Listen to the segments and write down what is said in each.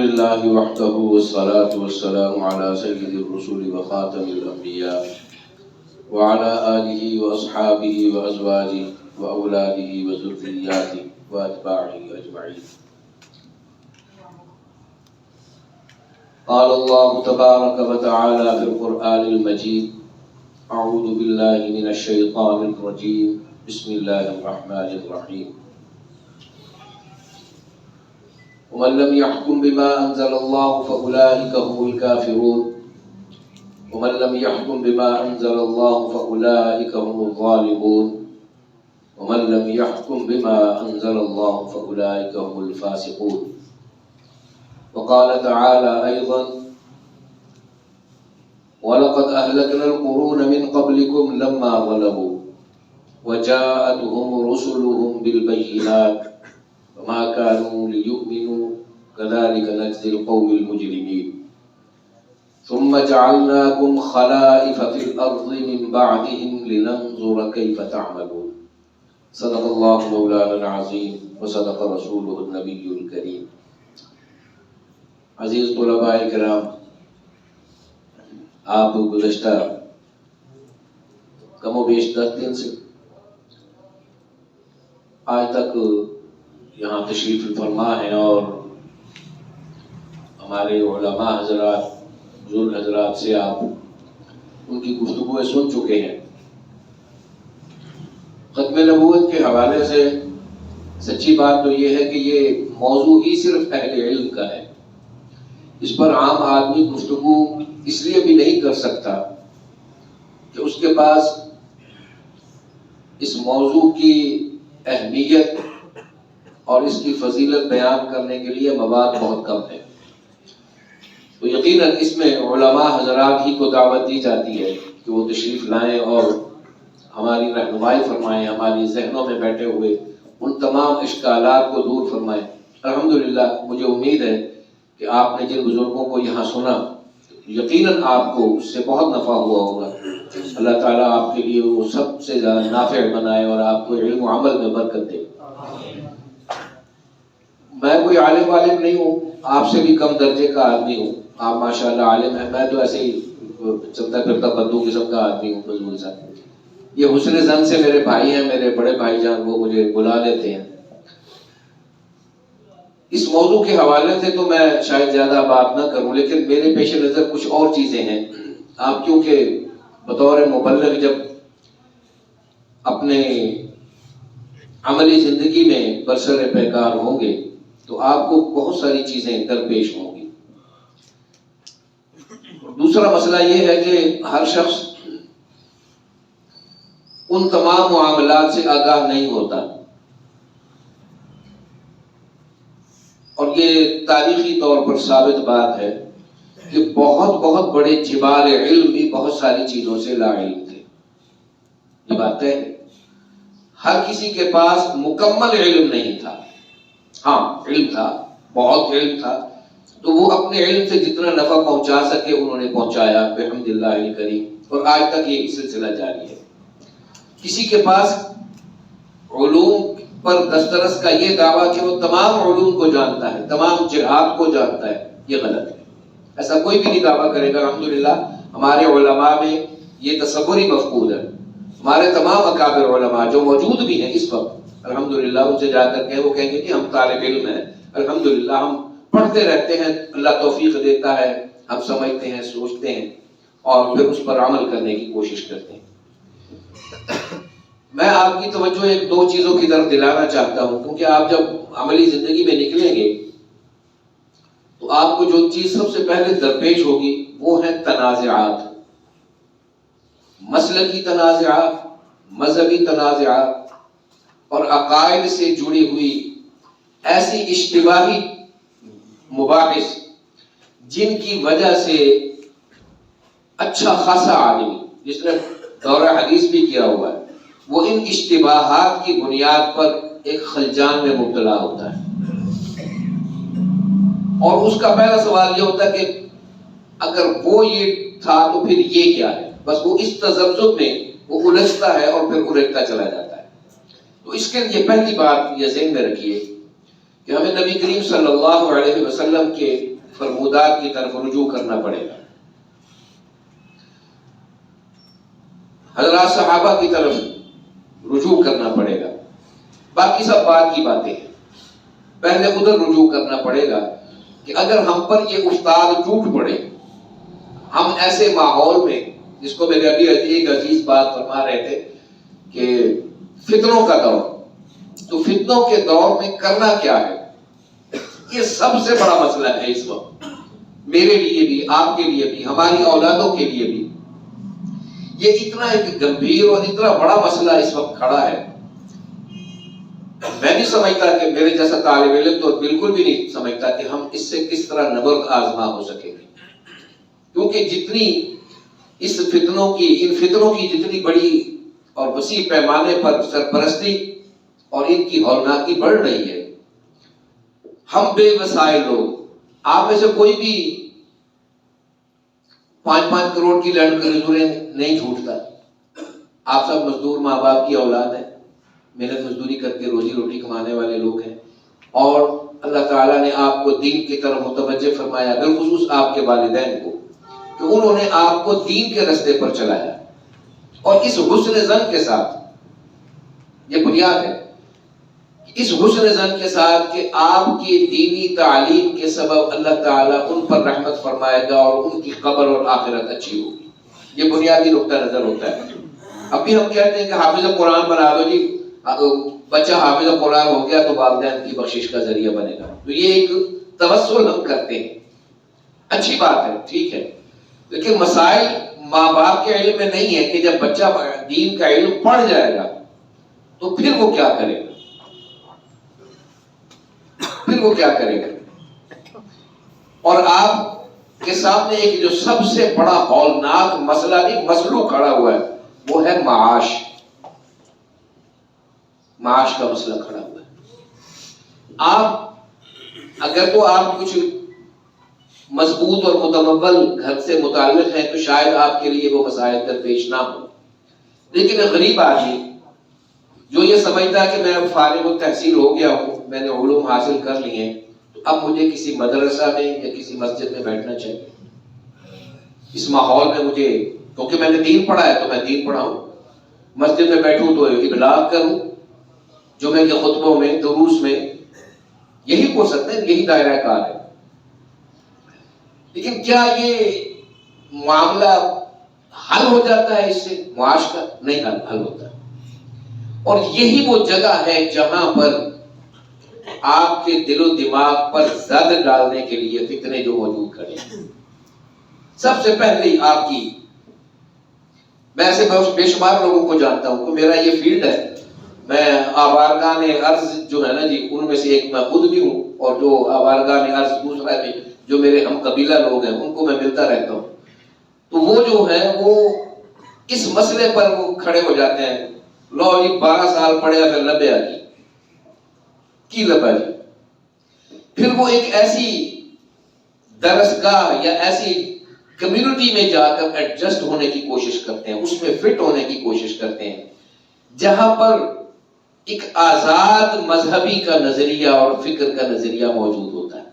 لله وحده والصلاة والسلام على سيد الرسل وخاتم الأنبياء وعلى آله وأصحابه وأزواجه وأولاده وذرياته وأتباعه أجمعين. قال الله تبارك وتعالى في القرآن المجيد: أعوذ بالله من الشيطان الرجيم، بسم الله الرحمن الرحيم. ومن لم يحكم بما أنزل الله فأولئك هم الكافرون ومن لم يحكم بما أنزل الله فأولئك هم الظالمون ومن لم يحكم بما أنزل الله فأولئك هم الفاسقون. وقال تعالى أيضا: وَلَقَدْ أَهْلَكْنَا الْقُرُونَ مِنْ قَبْلِكُمْ لَمَّا ظَلَمُوا وَجَاءَتْهُمْ رُسُلُهُمْ بِالْبَيِّنَاتِ وَمَا كَانُوا لِيُؤْمِنُوا كَذَلِكَ نَجْزِي الْقَوْمَ الْمُجْرِمِينَ. ثُمَّ جَعَلْنَاكُمْ خَلَائِفَ فِي الْأَرْضِ مِنْ بَعْدِهِمْ لِنَنْظُرَ كَيْفَ تَعْمَلُونَ. صدق اللہ مولانا العظیم وصدق رسولہ النبی الکریم. عزیز طلباء کرام، آپ گزشتہ کم و بیش 10 دن سے آج تک یہاں تشریف فرما ہیں اور ہمارے علماء حضرات، بزرگ حضرات سے آپ ان کی گفتگویں سن چکے ہیں. ختم نبوت کے حوالے سے سچی بات تو یہ ہے کہ یہ موضوع ہی صرف اہل علم کا ہے. اس پر عام آدمی گفتگو اس لیے بھی نہیں کر سکتا کہ اس کے پاس اس موضوع کی اہمیت اور اس کی فضیلت بیان کرنے کے لیے مواد بہت کم ہے. تو یقیناً اس میں علماء حضرات ہی کو دعوت دی جاتی ہے کہ وہ تشریف لائیں اور ہماری رہنمائی فرمائیں، ہماری ذہنوں میں بیٹھے ہوئے ان تمام اشکالات کو دور فرمائیں. الحمدللہ مجھے امید ہے کہ آپ نے جن بزرگوں کو یہاں سنا یقیناً آپ کو اس سے بہت نفع ہوا ہوگا. اللہ تعالیٰ آپ کے لیے وہ سب سے زیادہ نافع بنائے اور آپ کو علم و عمل میں برکت دے. میں کوئی عالم نہیں ہوں، آپ سے بھی کم درجے کا آدمی ہوں. آپ ماشاءاللہ عالم ہیں، میں تو ایسے ہی چلتا پھرتا بدو قسم کا آدمی ہوں. فضول سا یہ حسن زن سے میرے بھائی ہیں، میرے بڑے بھائی جان، وہ مجھے بلا لیتے ہیں. اس موضوع کے حوالے سے تو میں شاید زیادہ بات نہ کروں، لیکن میرے پیش نظر کچھ اور چیزیں ہیں. آپ کیونکہ بطور مبلغ جب اپنے عملی زندگی میں برسر پیکار ہوں گے تو آپ کو بہت ساری چیزیں درپیش ہوں گی. دوسرا مسئلہ یہ ہے کہ ہر شخص ان تمام معاملات سے آگاہ نہیں ہوتا، اور یہ تاریخی طور پر ثابت بات ہے کہ بہت بڑے جبال علم بھی بہت ساری چیزوں سے لا علم تھے. یہ بات ہے، ہر کسی کے پاس مکمل علم نہیں تھا. ہاں علم تھا، بہت علم تھا، تو وہ اپنے علم سے جتنا نفع پہنچا سکے انہوں نے پہنچایا بحمداللہ الکریم، اور آج تک یہ سلسلہ جاری ہے. کسی کے پاس علوم پر دسترس کا یہ دعویٰ کہ وہ تمام علوم کو جانتا ہے، تمام جہات کو جانتا ہے، یہ غلط ہے. ایسا کوئی بھی نہیں دعویٰ کرے گا. الحمدللہ ہمارے علماء میں یہ تصور ہی مفقود ہے. ہمارے تمام اکابر علماء جو موجود بھی ہیں اس وقت، الحمدللہ ان سے جا کر کے وہ کہیں گے کہ ہم طالب علم ہیں، الحمدللہ ہم پڑھتے رہتے ہیں، اللہ توفیق دیتا ہے، ہم سمجھتے ہیں، سوچتے ہیں اور پھر اس پر عمل کرنے کی کوشش کرتے ہیں. میں آپ کی توجہ ایک دو چیزوں کی طرف دلانا چاہتا ہوں، کیونکہ آپ جب عملی زندگی میں نکلیں گے تو آپ کو جو چیز سب سے پہلے درپیش ہوگی وہ ہے تنازعات، مسلکی تنازعات، مذہبی تنازعات اور عقائد سے جڑی ہوئی ایسی اشتباہی مباحث جن کی وجہ سے اچھا خاصا آدمی، جس نے دورہ حدیث بھی کیا ہوا ہے، وہ ان اشتباہات کی بنیاد پر ایک خلجان میں مبتلا ہوتا ہے. اور اس کا پہلا سوال یہ ہوتا ہے کہ اگر وہ یہ تھا تو پھر یہ کیا ہے. بس وہ اس تذبذب میں وہ الجھتا ہے اور پھر الجھتا چلا جاتا ہے. تو اس کے لیے پہلی بات یہ ذہن میں رکھیے کہ ہمیں نبی کریم صلی اللہ علیہ وسلم کے فرمودات کی طرف رجوع کرنا پڑے گا، حضرات صحابہ کی طرف رجوع کرنا پڑے گا. باقی سب بات کی باتیں ہیں. پہلے ادھر رجوع کرنا پڑے گا کہ اگر ہم پر یہ استاد ٹوٹ پڑے، ہم ایسے ماحول میں، جس کو میرے ابھی ایک عزیز بات فرما رہے تھے کہ فتنوں کا دور، تو فتنوں کے دور میں کرنا کیا ہے، یہ سب سے بڑا مسئلہ ہے اس وقت، میرے لیے بھی، آپ کے لیے بھی، ہماری اولادوں کے لیے بھی. یہ اتنا ایک گمبھیر اور اتنا بڑا مسئلہ اس وقت کھڑا ہے. میں نہیں سمجھتا کہ میرے جیسا طالب علم تو بالکل بھی نہیں سمجھتا کہ ہم اس سے کس طرح نبرد آزما ہو سکیں گے، کیونکہ جتنی اس فتنوں کی، ان فتنوں کی جتنی بڑی اور وسیع پیمانے پر سرپرستی اور ان کی ہولناکی بڑھ رہی ہے، ہم بے وسائل لوگ، آپ میں سے کوئی بھی 5-5 کروڑ کی لینڈ کروزریں نہیں چھوٹتا. آپ سب مزدور ماں باپ کی اولاد ہیں، محنت مزدوری کر کے روزی روٹی کمانے والے لوگ ہیں، اور اللہ تعالیٰ نے آپ کو دین کی طرف متوجہ فرمایا، بالخصوص آپ کے والدین کو، کہ انہوں نے آپ کو دین کے راستے پر چلایا. اور اس حسن ظن کے ساتھ، یہ بنیاد ہے، اس حسن ظن کے ساتھ کہ آپ کی دینی تعلیم کے سبب اللہ تعالیٰ ان پر رحمت فرمائے گا اور ان کی قبر اور آخرت اچھی ہوگی. یہ بنیادی نقطہ نظر ہوتا ہے. اب بھی ہم کہتے ہیں کہ حافظ قرآن بنا دو جی، بچہ حافظ قرآن ہو گیا تو والدین کی بخشش کا ذریعہ بنے گا. تو یہ ایک توسل ہم کرتے ہیں، اچھی بات ہے، ٹھیک ہے، لیکن مسائل ماں باپ کے علم میں نہیں ہے کہ جب بچہ دین کا علم پڑھ جائے گا تو پھر وہ کیا کرے گا، پھر وہ کیا کرے گا. اور آپ کے سامنے ایک جو سب سے بڑا ہولناک مسئلہ نہیں، مسئلہ کھڑا ہوا ہے، وہ ہے معاش. معاش کا مسئلہ کھڑا ہوا ہے. آپ اگر تو آپ کچھ مضبوط اور متمول گھر سے متعلق ہیں تو شاید آپ کے لیے وہ مسائل درپیش نہ ہو، لیکن غریب آدمی جو یہ سمجھتا ہے کہ میں اب فارغ التحصیل ہو گیا ہوں، میں نے علوم حاصل کر لی ہیں، تو اب مجھے کسی مدرسہ میں یا کسی مسجد میں بیٹھنا چاہیے. اس ماحول میں مجھے، کیونکہ میں نے دین پڑھا ہے تو میں دین پڑھاؤں، مسجد میں بیٹھوں تو ابلاغ کروں، جمعے کے خطبوں میں، دروس میں، یہی فرصت ہے، یہی دائرہ کار ہے. لیکن کیا یہ معاملہ حل ہو جاتا ہے اس سے؟ معاش کا نہیں حل ہوتا. اور یہی وہ جگہ ہے جہاں پر آپ کے دل و دماغ پر زد ڈالنے کے لیے فتنے جو موجود کھڑے ہیں. سب سے پہلے آپ کی، میں ایسے بے شمار لوگوں کو جانتا ہوں کہ میرا یہ فیلڈ ہے، میں آوارگان ارض جو ہے نا جی، ان میں سے ایک میں خود بھی ہوں، اور جو آوارگان ارض دوسرا بھی جو میرے ہم قبیلہ لوگ ہیں ان کو میں ملتا رہتا ہوں. تو وہ جو ہے وہ اس مسئلے پر وہ کھڑے ہو جاتے ہیں، لو جی 12 سال پڑھے پھر لبے آ جی کی لبا جی. پھر وہ ایک ایسی درسگاہ یا ایسی کمیونٹی میں جا کر ایڈجسٹ ہونے کی کوشش کرتے ہیں، اس میں فٹ ہونے کی کوشش کرتے ہیں، جہاں پر ایک آزاد مذہبی کا نظریہ اور فکر کا نظریہ موجود ہوتا ہے.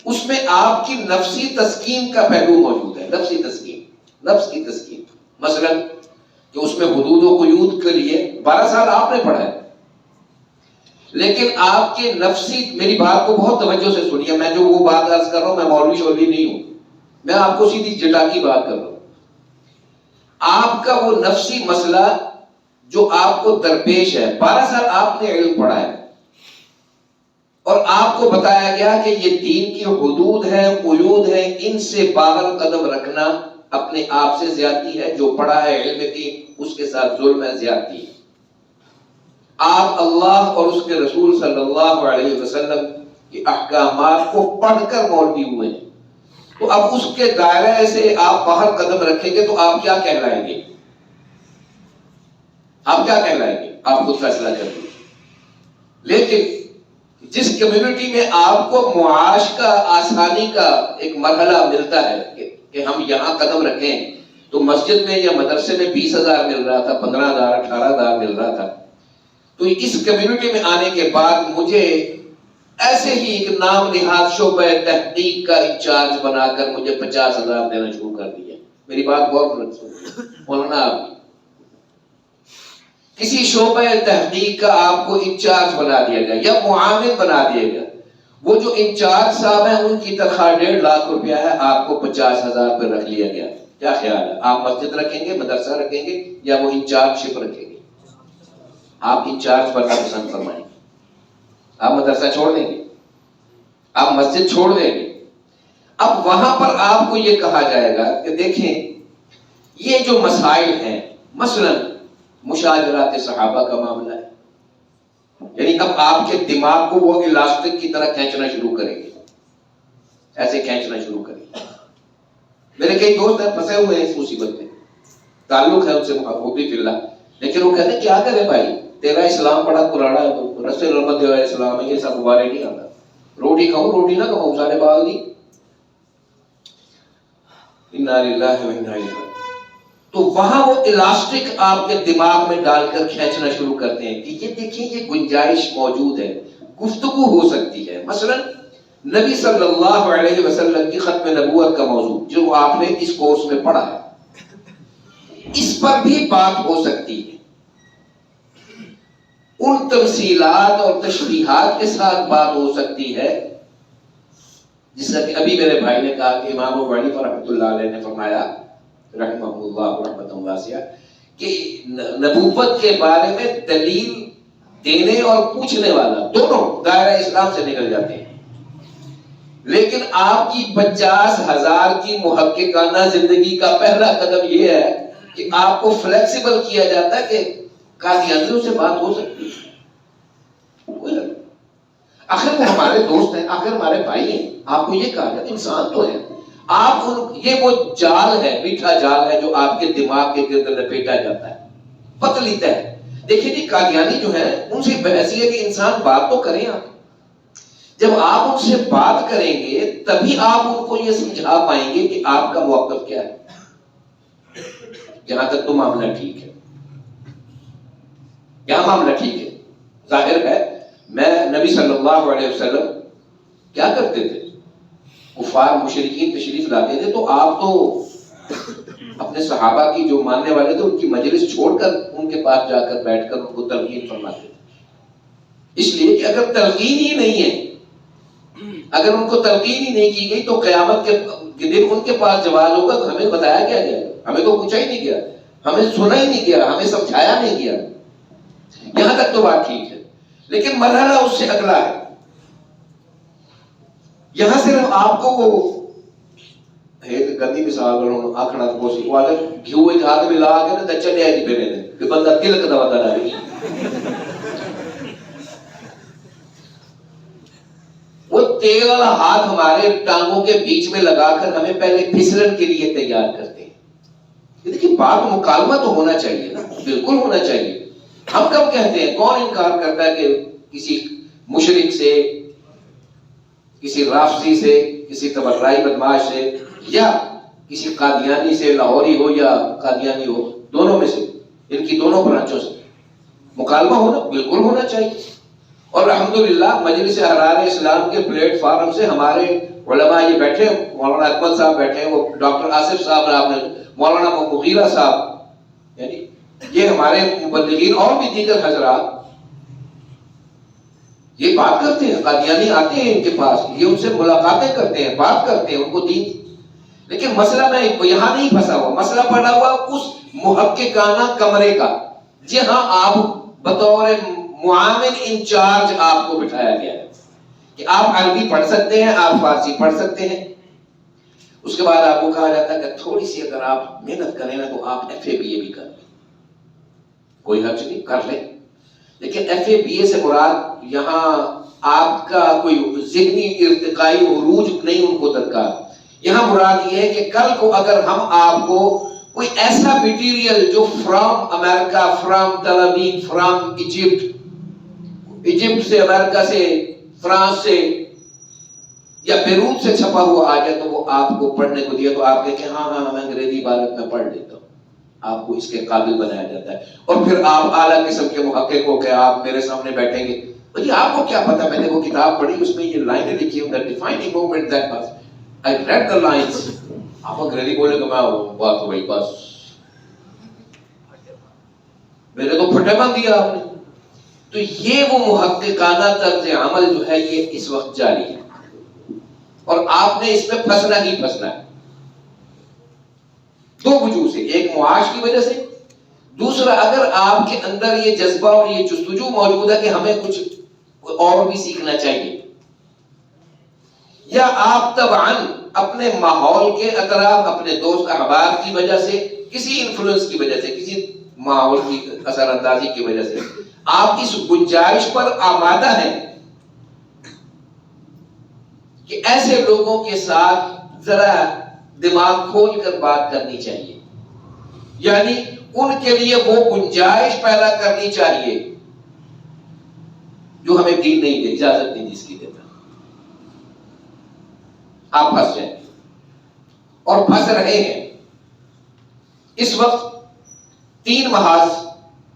اس میں آپ کی نفسی تسکین کا پہلو موجود ہے، نفسی تسکین، نفس کی تسکین. مثلا کہ اس میں حدود و قیود کے لیے 12 سال آپ نے پڑھا ہے، لیکن آپ کے نفسی، میری بات کو بہت توجہ سے سنیے، میں جو وہ بات عرض کر رہا ہوں، میں مولوی شولوی نہیں ہوں، میں آپ کو سیدھی جٹا کی بات کر رہا ہوں. آپ کا وہ نفسی مسئلہ جو آپ کو درپیش ہے، 12 سال آپ نے علم پڑھا ہے اور آپ کو بتایا گیا کہ یہ دین کی حدود ہے، قیود ہے، ان سے باہر قدم رکھنا اپنے آپ سے زیادتی ہے. جو پڑھا ہے علم دین اس کے ساتھ ظلم ہے، زیادتی ہے. آپ اللہ اور اس کے رسول صلی اللہ علیہ وسلم کے احکامات کو پڑھ کر مولوی ہوئے ہیں، تو اب اس کے دائرے سے آپ باہر قدم رکھیں گے تو آپ کیا کہلائیں گے؟ آپ کیا کہلائیں گے؟ آپ خود فیصلہ کر لیجیے. لیکن جس کمیونٹی میں آپ کو معاش کا، آسانی کا ایک مرحلہ ملتا ہے کہ ہم یہاں قدم رکھیں، تو مسجد میں یا مدرسے میں 20,000 مل رہا تھا، 15,000، 18,000 مل رہا تھا، تو اس کمیونٹی میں آنے کے بعد مجھے ایسے ہی ایک نام نہاد شعبہ تحقیق کا انچارج بنا کر مجھے 50,000 دینا شروع کر دیا. میری بات بہت سنیے مولانا، آپ کسی شعبہ تحقیق کا آپ کو انچارج بنا دیا گیا یا معاون بنا دیا گیا، وہ جو انچارج صاحب ہیں ان کی تنخواہ 1.5 لاکھ روپیہ ہے، آپ کو 50,000 پہ رکھ لیا گیا. کیا خیال ہے؟ آپ مسجد رکھیں گے، مدرسہ رکھیں گے، یا وہ انچارج شپ رکھیں گے؟ آپ انچارج بننا پسند فرمائیں گے؟ آپ مدرسہ چھوڑ دیں گے؟ آپ مسجد چھوڑ دیں گے؟ اب وہاں پر آپ کو یہ کہا جائے گا کہ دیکھیں یہ جو مسائل ہیں، مثلا مشاجرات صحابہ کا معاملہ ہے، یعنی اب آپ کے دماغ کو وہ الاسٹک کی طرح کھینچنا شروع کریں گے، ایسے کھینچنا شروع کریں گے. میرے کئی دوست ہیں پھنسے ہوئے ہیں اس مصیبت میں، تعلق ہے ان سے محبوبی فی اللہ، لیکن وہ کہتے ہیں کیا کرے بھائی، تیرا اسلام بڑا پرانا ہے، رسول رحمت علیہ السلام ہے، یہ سب دوبارہ نہیں آتا، روٹی کھاؤ روٹی نہ کھاؤ، سارے بال نہیں. انا للہ و انا الیہ راجعون. تو وہاں وہ الاسٹک آپ کے دماغ میں ڈال کر کھینچنا شروع کرتے ہیں کہ یہ دیکھیں یہ گنجائش موجود ہے، گفتگو ہو سکتی ہے. مثلا نبی صلی اللہ علیہ وسلم کی ختم نبوت کا موضوع جو آپ نے اس کورس میں پڑھا ہے، اس پر بھی بات ہو سکتی ہے، ان تفصیلات اور تشریحات کے ساتھ بات ہو سکتی ہے، جس کا کہ ابھی میرے بھائی نے کہا کہ امام ابو حنیفہ رحمۃ اللہ علیہ نے فرمایا رحمہ اللہ رحمۃ واسعہ کہ نبوت کے بارے میں دلیل دینے اور پوچھنے والا دونوں دائرہ اسلام سے نکل جاتے ہیں، لیکن آپ کی 50,000 کی محققانہ زندگی کا پہلا قدم یہ ہے کہ آپ کو فلیکسیبل کیا جاتا ہے کہ قادیانیوں سے بات ہو سکتی ہے. آخر وہ ہمارے دوست ہیں، آخر ہمارے بھائی ہیں، آپ کو یہ کہا جاتا ہے انسان تو ہے. آپ یہ وہ جال ہے، میٹھا جال ہے جو آپ کے دماغ کے گرد لپیٹا جاتا ہے، پتلی تہ. دیکھیں جی قادیانی جو ہے ان سے بحث یہ ہے کہ انسان بات تو کریں. آپ جب آپ ان سے بات کریں گے تبھی آپ ان کو یہ سمجھا پائیں گے کہ آپ کا موقف کیا ہے. یہاں تک تو معاملہ ٹھیک ہے، یہاں معاملہ ٹھیک ہے. ظاہر ہے میں نبی صلی اللہ علیہ وسلم کیا کرتے تھے، کفار مشرکین تشریف لاتے تھے تو آپ تو اپنے صحابہ کی جو ماننے والے تھے ان کی مجلس چھوڑ کر ان کے پاس جا کر بیٹھ کر ان کو تلقین فرماتے تھے. اس لیے کہ اگر تلقین ہی نہیں ہے، اگر ان کو تلقین ہی نہیں کی گئی تو قیامت کے دن ان کے پاس جواز ہوگا تو ہمیں بتایا کیا گیا، ہمیں تو پوچھا ہی نہیں گیا، ہمیں سنا ہی نہیں گیا، ہمیں سمجھایا نہیں گیا. یہاں تک تو بات ٹھیک ہے، لیکن مرحلہ اس سے اگلا ہے. یہاں صرف آپ کو وہ گندی مثال آخنا کوشش وہ اگر گھیو ایک ہاتھ میں لا کے نا چلے آئی پھیرے نے کہ بندہ تلک دوا کرا رہی وہ تیل والا ہاتھ ہمارے ٹانگوں کے بیچ میں لگا کر ہمیں پہلے پھسلن کے لیے تیار کرتے ہیں. دیکھیں بات مکالمہ تو ہونا چاہیے نا، بالکل ہونا چاہیے. ہم کب کہتے ہیں، کون انکار کرتا ہے کہ کسی مشرک سے، کسی رافضی سے، کسی تبرعی بدماش سے، یا کسی قادیانی سے، لاہوری ہو یا قادیانی ہو، دونوں میں سے، ان کی دونوں برانچوں سے مکالمہ ہونا بالکل ہونا چاہیے. اور الحمدللہ مجلس احرار اسلام کے پلیٹ فارم سے ہمارے علماء یہ بیٹھے، مولانا اکمل صاحب بیٹھے ہیں، وہ ڈاکٹر آصف صاحب، مولانا مغیرہ صاحب، یعنی یہ ہمارے مبلغین اور بھی دیگر حضرات یہ بات کرتے ہیں. قادیانی آتے ہیں ان کے پاس، یہ ان سے ملاقاتیں کرتے ہیں، بات کرتے ہیں، ان کو دین. لیکن مسئلہ میں یہاں نہیں پھنسا ہوا، مسئلہ پڑا ہوا اس محققانہ کمرے کا جہاں آپ بطور معاون انچارج آپ کو بٹھایا گیا ہے کہ آپ عربی پڑھ سکتے ہیں، آپ فارسی پڑھ سکتے ہیں. اس کے بعد آپ کو کہا جاتا ہے کہ تھوڑی سی اگر آپ محنت کریں نا تو آپ ایف اے بی اے بھی کر لیں، کوئی حرج نہیں، کر لیں. لیکن ایف اے بی اے سے مراد یہاں آپ کا کوئی ذہنی ارتقائی عروج نہیں ان کو درکار. یہاں مراد یہ ہے کہ کل کو اگر ہم آپ کو کوئی ایسا مٹیریل جو فرام امریکہ، فرام تل ابیب، فرام ایجپٹ سے، امریکہ سے، فرانس سے یا بیروت سے چھپا ہوا آ جائے تو وہ آپ کو پڑھنے کو دیا تو آپ کہیں کہ ہاں میں انگریزی عبارت میں پڑھ لیتا ہوں. آپ کو اس کے قابل بنایا جاتا ہے. اور پھر آپ اعلیٰ قسم کے محقق ہو کہ آپ میرے سامنے بیٹھیں گے. بھئی آپ کو کیا پتا، میں نے وہ کتاب پڑھی، اس میں یہ لائنیں لکھی ہوں, the defining moment that was I read the lines. آپ انگریزی بولے تو میں بات ہو گئی بس، میرے تو پھٹے بن دیا آپ نے. تو یہ وہ محققانہ طرز عمل جو ہے یہ اس وقت جاری ہے، اور آپ نے اس میں پھنسنا ہی پھنسنا ہے. دو وجوہ سے، ایک معاش کی وجہ سے، دوسرا اگر آپ کے اندر یہ جذبہ اور یہ جستجو موجود ہے کہ ہمیں کچھ اور بھی سیکھنا چاہیے، یا آپ طبعاً اپنے ماحول کے اطراف، اپنے دوست احباب کی وجہ سے، کسی انفلوئنس کی وجہ سے، کسی ماحول کی اثر اندازی کی وجہ سے آپ اس گنجائش پر آمادہ ہیں کہ ایسے لوگوں کے ساتھ ذرا دماغ کھول کر بات کرنی چاہیے، یعنی ان کے لیے وہ گنجائش پیدا کرنی چاہیے جو ہمیں دین نہیں دے، اجازت نہیں جس کی دیتا. آپ پھنس جائیں اور پھنس رہے ہیں. اس وقت 3 محاذ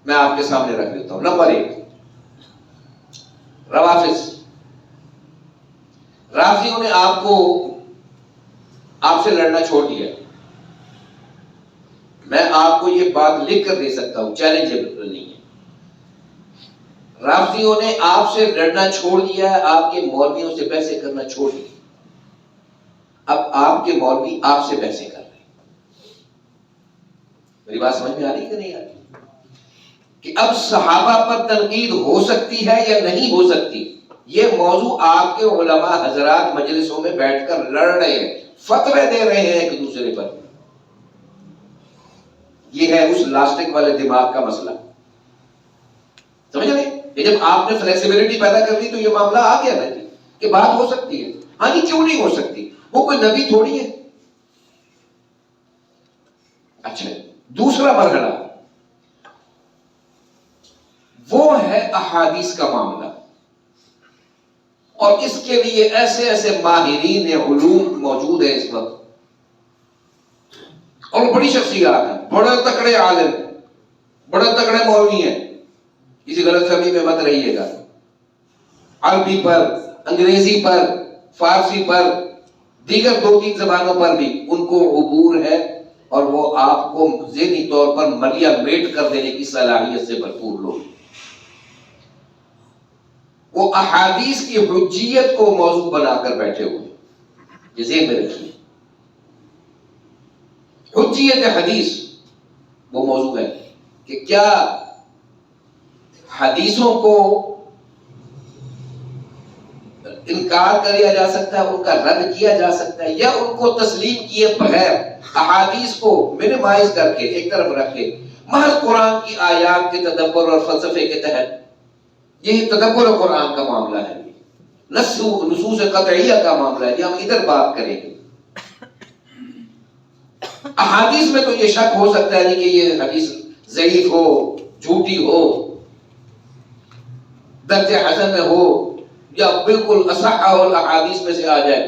میں آپ کے سامنے رکھ دیتا ہوں. نمبر 1، روافض. رافضیوں نے آپ سے لڑنا چھوڑ دیا. میں آپ کو یہ بات لکھ کر دے سکتا ہوں، چیلنجیبل نہیں ہے. رافضیوں نے آپ سے لڑنا چھوڑ دیا ہے، آپ کے مولویوں سے بحثیں کرنا چھوڑ دیا. اب آپ کے مولوی آپ سے بحثیں کر رہے ہیں. میری بات سمجھ میں آ رہی کہ نہیں آ رہی؟ کہ اب صحابہ پر تنقید ہو سکتی ہے یا نہیں ہو سکتی، یہ موضوع آپ کے علماء حضرات مجلسوں میں بیٹھ کر لڑ رہے ہیں، فتوے دے رہے ہیں ایک دوسرے پر. یہ ہے اس لاسٹک والے دماغ کا مسئلہ. سمجھ رہے؟ یہ جب آپ نے فلیکسیبلٹی پیدا کر دی تو یہ معاملہ آ گیا نا جی کہ بات ہو سکتی ہے. ہاں جی، کیوں نہیں ہو سکتی؟ وہ کوئی نبی تھوڑی ہے. اچھا، دوسرا مرحلہ وہ ہے احادیث کا معاملہ، اور اس کے لیے ایسے ایسے ماہرین علوم موجود ہیں اس وقت، اور بڑی شخصیات ہیں، بڑے تکڑے عالم، بڑے تکڑے مولوی ہیں. کسی غلط فہمی میں مت رہیے گا. عربی پر، انگریزی پر، فارسی پر، دیگر 2-3 زبانوں پر بھی ان کو عبور ہے، اور وہ آپ کو ذہنی طور پر ملیا میٹ کر دینے کی صلاحیت سے بھرپور لوگ. وہ احادیث کی حجیت کو موضوع بنا کر بیٹھے ہوئے. یہ ذہن میں رکھیے، حجیت حدیث وہ موضوع ہے کہ کیا حدیثوں کو انکار کیا جا سکتا ہے، ان کا رد کیا جا سکتا ہے، یا ان کو تسلیم کیے بغیر احادیث کو منیمائز کر کے ایک طرف رکھ کے محض قرآن کی آیات کے تدبر اور فلسفے کے تحت، یہی تدبر قرآن کا معاملہ ہے، نصوص قطعیہ کا معاملہ ہے، یہ ہم ادھر بات کریں گے. احادیث میں تو یہ شک ہو سکتا ہے کہ یہ حدیث ضعیف ہو، جھوٹی ہو، درجہ حسن میں ہو، یا بالکل اصح الاحادیث میں سے آ جائے.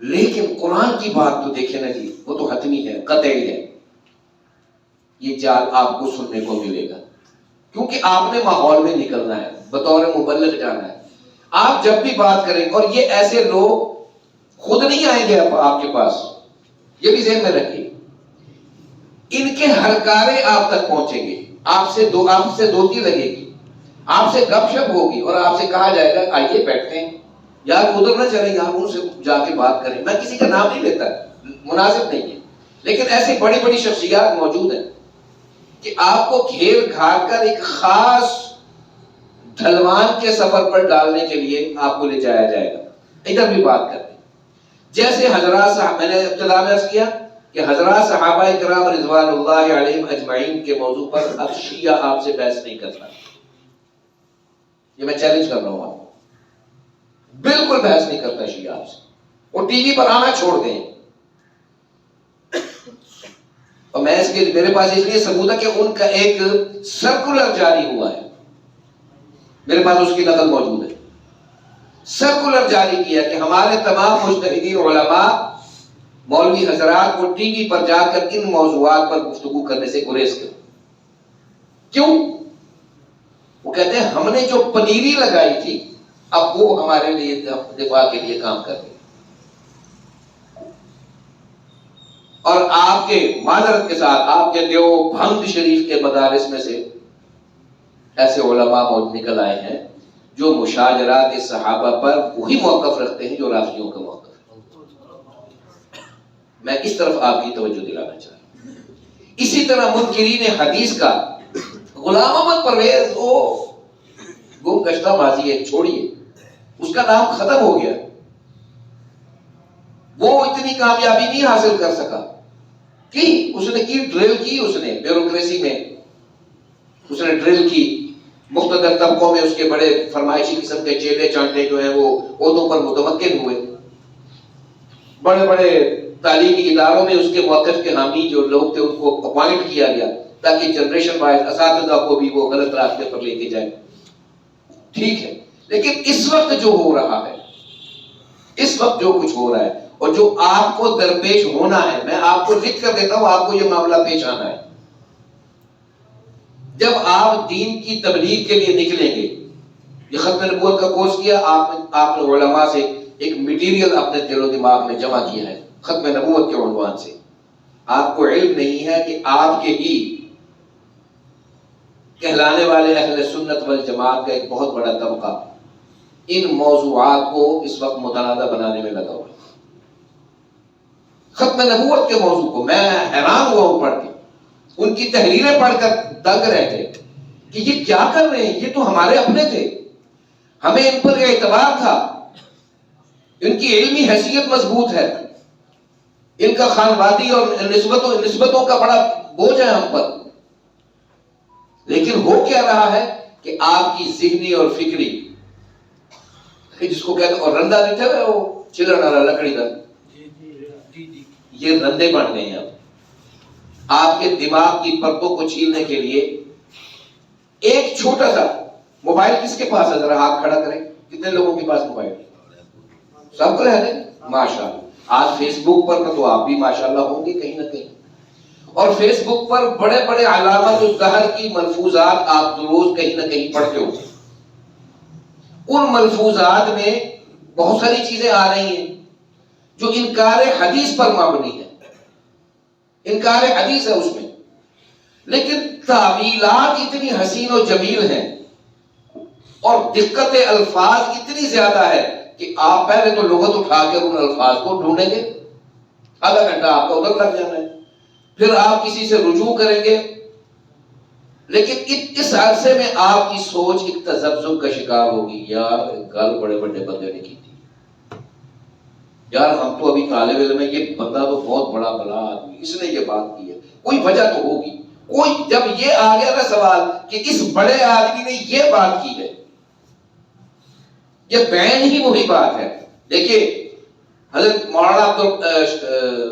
لیکن قرآن کی بات تو دیکھیں نا جی، وہ تو حتمی ہے، قطعی ہے. یہ جال آپ کو سننے کو ملے گا، کیونکہ آپ نے ماحول میں نکلنا ہے، بطور مبلغ جانا ہے. آپ جب بھی بات کریں، اور یہ ایسے لوگ خود نہیں آئیں گے آپ کے پاس، یہ بھی ذہن میں رکھیے. ان کے ہرکارے آپ تک پہنچیں گے، آپ سے دوستی لگے گی، آپ سے گپ شپ ہوگی، اور آپ سے کہا جائے گا آئیے بیٹھتے ہیں، یار ادھر نہ چلیں، آپ ان سے جا کے بات کریں. میں کسی کا نام نہیں لیتا، مناسب نہیں ہے، لیکن ایسی بڑی بڑی شخصیات موجود ہیں کہ آپ کو گھیر گھار کر ایک خاص ڈھلوان کے سفر پر ڈالنے کے لیے آپ کو لے جایا جائے گا. ادھر بھی بات کریں. جیسے حضرات صاحب، میں نے ابتدا میں عرض کیا کہ حضرات صحابہ کرام رضوان اللہ علیہم اجمعین کے موضوع پر اب شیعہ آپ سے بحث نہیں کرتا. یہ میں چیلنج کر رہا ہوں، آپ بالکل بحث نہیں کرتا شیعہ آپ سے. وہ ٹی وی پر آنا چھوڑ دیں، اور میں اس کے میرے پاس اس لیے ثبوت ہے کہ ان کا ایک سرکولر جاری ہوا ہے، میرے پاس اس کی نقل موجود ہے. سرکولر جاری کیا کہ ہمارے تمام مجتہدین علماء مولوی حضرات کو ٹی وی پر جا کر ان موضوعات پر گفتگو کرنے سے گریز کریں. کیوں؟ وہ کہتے ہیں ہم نے جو پنیری لگائی تھی اب وہ ہمارے لیے دفاع کے لیے کام کر رہی. اور آپ کے معذرت کے ساتھ آپ کے دیوبند شریف کے مدارس میں سے ایسے علماء نکل آئے ہیں جو مشاجرات صحابہ پر وہی موقف رکھتے ہیں جو رافضیوں کا موقف ہے. میں اس طرف آپ کی توجہ دلانا چاہتا ہوں. اسی طرح منکرین حدیث کا غلام احمد پرویز وہ گم گشتہ ماضی ہے، چھوڑیے، اس کا نام ختم ہو گیا. وہ اتنی کامیابی نہیں حاصل کر سکا. اس نے کی ڈرل کی، اس نے بیوروکریسی میں اس نے ڈرل کی، مقتدر طبقوں میں اس کے بڑے فرمائشی قسم کے چیلے چانٹے جو ہیں وہ عہدوں پر متمکن ہوئے. بڑے بڑے تعلیمی اداروں میں اس کے موقف کے حامی جو لوگ تھے ان کو اپوائنٹ کیا گیا تاکہ جنریشن وائز اساتذہ کو بھی وہ غلط راستے پر لے کے جائے. ٹھیک ہے، لیکن اس وقت جو ہو رہا ہے، اس وقت جو کچھ ہو رہا ہے اور جو آپ کو درپیش ہونا ہے، میں آپ کو لکھ کر دیتا ہوں، آپ کو یہ معاملہ پیش آنا ہے. جب آپ دین کی تبلیغ کے لیے نکلیں گے، یہ ختم نبوت کا کورس کیا آپ نے علماء سے ایک مٹیریل اپنے دل و دماغ میں جمع کیا ہے ختم نبوت کے عنوان سے. آپ کو علم نہیں ہے کہ آپ کے ہی کہلانے والے اہل سنت والجماعت کا ایک بہت بڑا طبقہ ان موضوعات کو اس وقت متنازع بنانے میں لگا ہوا ہے. ختم نبوت کے موضوع کو میں حیران ہوا ہوں پڑھ کے، ان کی تحریریں پڑھ کر دنگ رہ گئے کہ یہ کیا کر رہے ہیں. یہ تو ہمارے اپنے تھے، ہمیں ان پر اعتبار تھا، ان کی علمی حیثیت مضبوط ہے، ان کا خانوادی اور نسبتوں کا بڑا بوجھ ہے ہم پر. لیکن ہو کیا رہا ہے کہ آپ کی ذہنی اور فکری، جس کو کہتے ہیں اور رندہ بیٹھے ہوئے وہ چلن والا لکڑی کا، یہ رندے بن گئے ہیں. اب آپ کے دماغ کی پرتوں کو چھیلنے کے لیے ایک چھوٹا سا موبائل کس کے پاس ہے؟ ذرا ہاتھ کھڑا کریں، کتنے لوگوں کے پاس موبائل؟ سب کو رہنے ماشاءاللہ. آج فیس بک پر تو آپ بھی ماشاءاللہ ہوں گے کہیں نہ کہیں، اور فیس بک پر بڑے بڑے علامت الدہر کی ملفوظات آپ روز کہیں نہ کہیں پڑھتے ہو. ان ملفوظات میں بہت ساری چیزیں آ رہی ہیں جو انکار حدیث پر مبنی ہے، انکار حدیث ہے اس میں، لیکن تعویلات اتنی حسین و جمیل ہیں اور دقت الفاظ اتنی زیادہ ہے کہ آپ پہلے تو لغت اٹھا کر ان الفاظ کو ڈھونڈیں گے، آدھا گھنٹہ آپ کا ادھر لگ جانا ہے، پھر آپ کسی سے رجوع کریں گے، لیکن اس عرصے میں آپ کی سوچ ایک تذبذب کا شکار ہوگی. یار گل بڑے بڑے بندے نے کی تھی، یار ہم تو ابھی طالب علم میں، یہ بندہ تو بہت بڑا بلا آدمی، اس نے یہ بات کی ہے، کوئی وجہ تو ہوگی. کوئی جب یہ آ گیا نا سوال کہ اس بڑے آدمی نے یہ بات کی ہے، یہ بین ہی وہی بات ہے. دیکھیے حضرت مولانا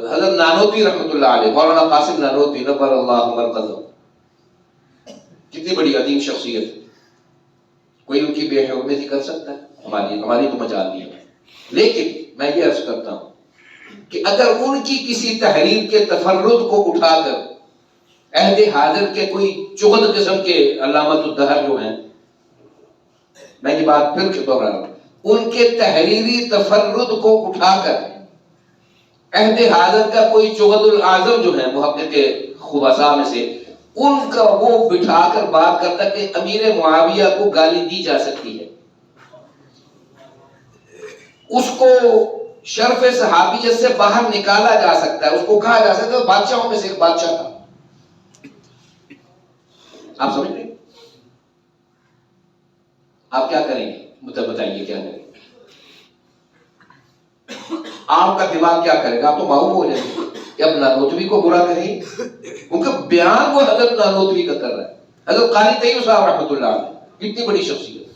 حضرت نانوتوی رحمۃ اللہ علیہ، مولانا قاسم نانوتوی نور اللہ مرقدہ، کتنی بڑی عظیم شخصیت ہے. کوئی ان کی بے حرمتی کر سکتا ہے؟ ہماری تو مجال نہیں ہے. لیکن میں یہ عرض کرتا ہوں کہ اگر ان کی کسی تحریر کے تفرد کو اٹھا کر عہد حاضر کے کوئی چغد قسم کے علامت الدہر جو ہیں، میں یہ بات پھر دوہرا رہا ہوں، ان کے تحریری تفرد کو اٹھا کر عہد حاضر کا کوئی چغد الاعظم جو ہے محقق خبثاء میں سے، ان کا وہ بٹھا کر بات کرتا کہ امیر معاویہ کو گالی دی جا سکتی ہے، اس کو شرف صحابیت سے باہر نکالا جا سکتا ہے، اس کو کہا جا سکتا ہے بادشاہوں میں سے ایک بادشاہ تھا. آپ سمجھ رہے ہیں؟ آپ کیا کریں گے؟ مجھے بتائیے کیا کریں گے؟ آپ کا دماغ کیا کرے گا؟ آپ تو معاوف ہو جائیں گے کہ اب نانوتوی کو برا کہیں، کیونکہ بیان وہ حضرت نانوتوی کا کر رہا ہے. حضرت قاری طیب صاحب رحمۃ اللہ علیہ کتنی بڑی شخصیت،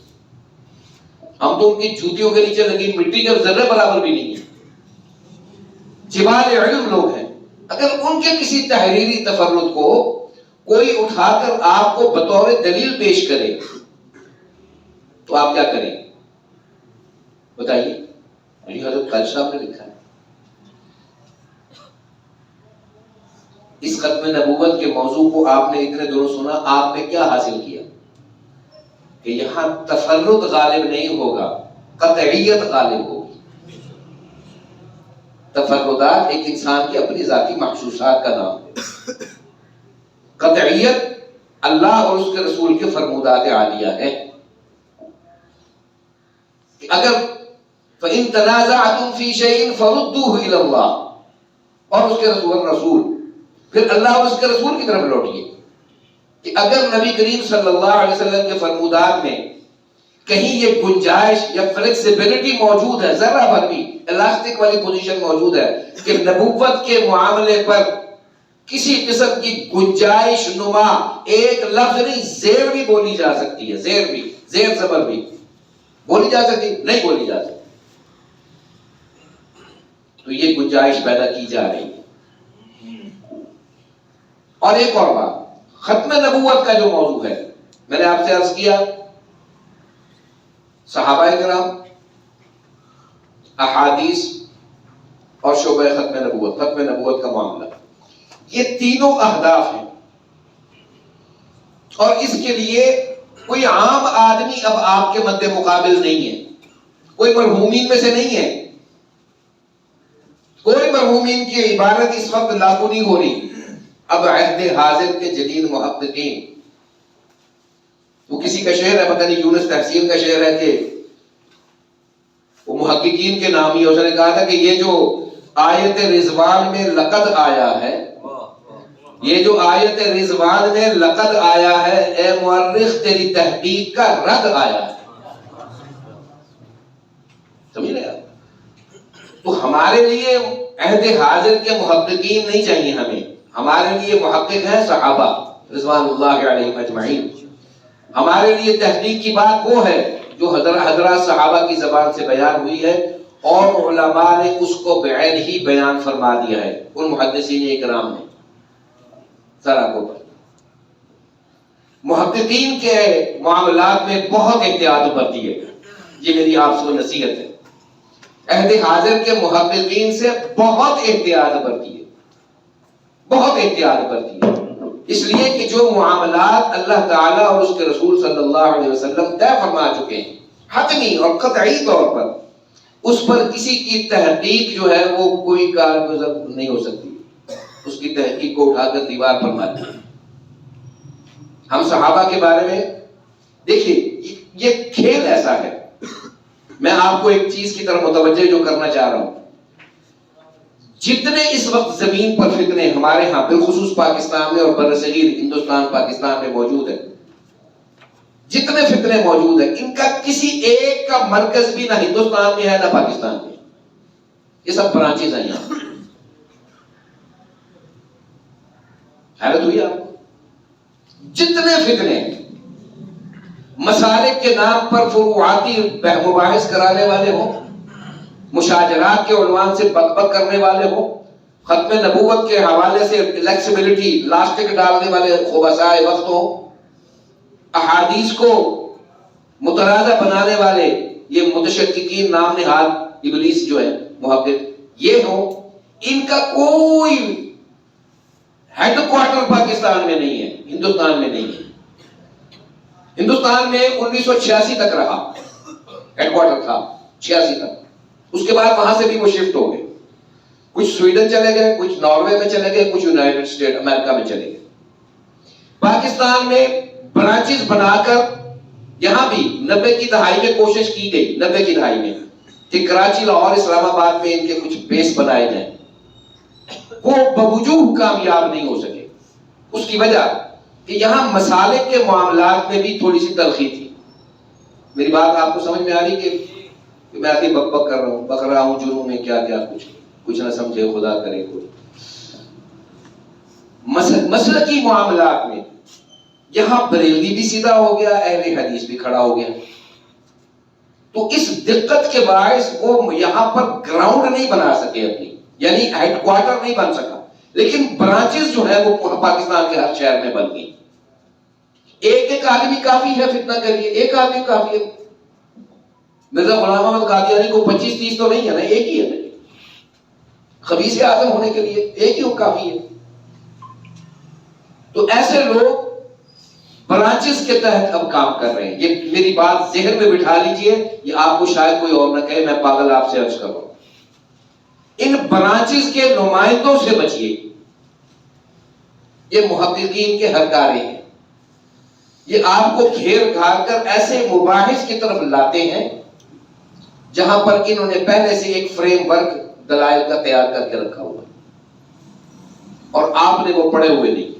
ہم تو ان کی جوتیوں کے نیچے لگی مٹی کے ذرے برابر بھی نہیں ہے، جبال علم لوگ ہیں. اگر ان کے کسی تحریری تفرد کو کوئی اٹھا کر آپ کو بطور دلیل پیش کرے تو آپ کیا کریں؟ بتائیے. میری حضرت قاری صاحب نے لکھا ہے ختم نبوت کے موضوع کو آپ نے اتنے دنوں سنا، آپ نے کیا حاصل کیا؟ کہ یہاں تفرد غالب نہیں ہوگا، قطعیت غالب ہوگی۔ تفردات ایک انسان کی اپنی ذاتی مخصوصات کا نام ہے، قطعیت اللہ اور اس کے رسول کے فرمودات عالیہ ہے کہ اگر فَإِن تَنَازَعْتُمْ فِي شَيْءٍ فَرُدُّوهُ إِلَى اللَّهِ اور اس کے رسول، پھر اللہ اور اس کے رسول کی طرف لوٹیے کہ اگر نبی کریم صلی اللہ علیہ وسلم کے فرمودات میں کہیں یہ گنجائش یا فلیکسیبلٹی موجود ہے، ذرا بھر بھی الاسٹک والی پوزیشن موجود ہے کہ نبوت کے معاملے پر کسی قسم کی گنجائش نما ایک لفظ نہیں، زیر بھی بولی جا سکتی ہے، زیر بھی، زیر زبر بھی بولی جا سکتی، نہیں بولی جا سکتی، تو یہ گنجائش پیدا کی جا رہی ہے۔ اور ایک اور بات، ختم نبوت کا جو موضوع ہے، میں نے آپ سے عرض کیا صحابہ کرام، احادیث اور شعبہ ختم نبوت کا معاملہ، یہ تینوں اہداف ہیں، اور اس کے لیے کوئی عام آدمی اب آپ کے مد مقابل نہیں ہے، کوئی مرحومین میں سے نہیں ہے، کوئی مرحومین کی عبارت اس وقت لاگو نہیں ہو رہی۔ اب عہد حاضر کے جدید محققین، وہ کسی کا شعر ہے، پتہ نہیں یونس تحسین کا شعر ہے کہ وہ محققین کے نام ہی، اس نے کہا تھا کہ یہ جو آیت رضوان میں لقد آیا ہے، یہ جو آیت رضوان میں لقد آیا ہے، اے مورخ تیری تحقیق کا رد آیا ہے۔ سمجھ رہے آپ؟ تو ہمارے لیے عہد حاضر کے محققین نہیں چاہیے، ہمارے لیے محقق ہیں صحابہ رضوان اللہ علیہم اجمعین۔ ہمارے لیے تحقیق کی بات وہ ہے جو حضرات صحابہ کی زبان سے بیان ہوئی ہے، اور علماء نے اس کو بعین ہی بیان فرما دیا ہے، ان محدثین اکرام نے ذرا کو پر۔ محققین کے معاملات میں بہت احتیاط برتی ہے، یہ میری آپ سے نصیحت ہے، عہد حاضر کے محققین سے بہت احتیاط برتی ہے، بہت احتیاط برتی ہے، اس لیے کہ جو معاملات اللہ تعالیٰ اور اس کے رسول صلی اللہ علیہ وسلم طے فرما چکے ہیں حتمی اور قطعی طور پر، اس پر کسی کی تحقیق جو ہے وہ کوئی کارگزر نہیں ہو سکتی، اس کی تحقیق کو اٹھا کر دیوار پر مار دیں۔ ہم صحابہ کے بارے میں دیکھیے، یہ کھیل ایسا ہے، میں آپ کو ایک چیز کی طرف متوجہ جو کرنا چاہ رہا ہوں، جتنے اس وقت زمین پر فتنے ہمارے ہاں بالخصوص پاکستان میں اور برصغیر ہندوستان پاکستان میں موجود ہیں، جتنے فتنے موجود ہیں، ان کا کسی ایک کا مرکز بھی نہ ہندوستان میں ہے نہ پاکستان میں، یہ سب برانچز ہیں یہاں۔ حیرت ہوئی آپ کو؟ جتنے فتنے مسالک کے نام پر فروعاتی مباحث کرانے والے ہوں، مشاجرات کے عنوان سے بک بک کرنے والے ہوں، ختم نبوت کے حوالے سے فلیکسیبلٹی لاسٹک ڈالنے والے خبثاء وقت ہوں، احادیث کو متنازع بنانے والے یہ متشککین نام نہاد ابلیس جو ہے محقق یہ ہوں، ان کا کوئی ہیڈ کوارٹر پاکستان میں نہیں ہے، ہندوستان میں نہیں ہے۔ ہندوستان میں 1986 تک رہا ہیڈ کوارٹر تھا، 86 تک، اس کے بعد وہاں سے بھی وہ شفٹ ہو گئے، کچھ سویڈن چلے گئے، کچھ ناروے میں چلے گئے، کچھ یونائٹڈ اسٹیٹ امریکہ میں چلے گئے۔ پاکستان میں برانچز بنا کر یہاں بھی 90 کی دہائی میں کوشش کی گئی، 90 کی دہائی میں کہ کراچی، لاہور، اسلام آباد میں ان کے کچھ بیس بنائے جائیں، وہ بوجوہ کامیاب نہیں ہو سکے۔ اس کی وجہ کہ یہاں مسالک کے معاملات میں بھی تھوڑی سی تلخی تھی۔ میری بات آپ کو سمجھ میں آ رہی کہ میں آتی بک بک کر رہا ہوں جنوں میں کیا کیا کچھ نہ سمجھے خدا کرے کوئی۔ مسلکی معاملات میں یہاں بریلوی بھی سیدھا ہو گیا، اہل حدیث بھی کھڑا ہو گیا، تو اس دقت کے باعث وہ یہاں پر گراؤنڈ نہیں بنا سکے اپنی، یعنی ہیڈ کوارٹر نہیں بن سکا، لیکن برانچز جو ہے وہ پاکستان کے ہر شہر میں بن گئی۔ ایک آدمی کافی ہے فتنہ کے لیے، ایک آدمی کافی ہے۔ مرزا غلام احمد قادیانی کو 25-30 تو نہیں ہے نا، ایک ہی ہے نا۔ خبیث اعظم ہونے کے لیے ایک ہی کافی ہے۔ تو ایسے لوگ برانچز کے تحت اب کام کر رہے ہیں. یہ میری بات ذہن میں بٹھا لیجئے, یہ آپ کو شاید کوئی اور نہ کہے, میں پاگل آپ سے عرض کروں. ان برانچز کے نمائندوں سے بچیے. یہ محققین کے ہرکارے ہیں, یہ آپ کو گھیر گھار کر ایسے مباحث کی طرف لاتے ہیں جہاں پر انہوں نے پہلے سے ایک فریم ورک دلائل کا تیار کر کے رکھا ہوا ہے اور آپ نے وہ پڑھے ہوئے نہیں.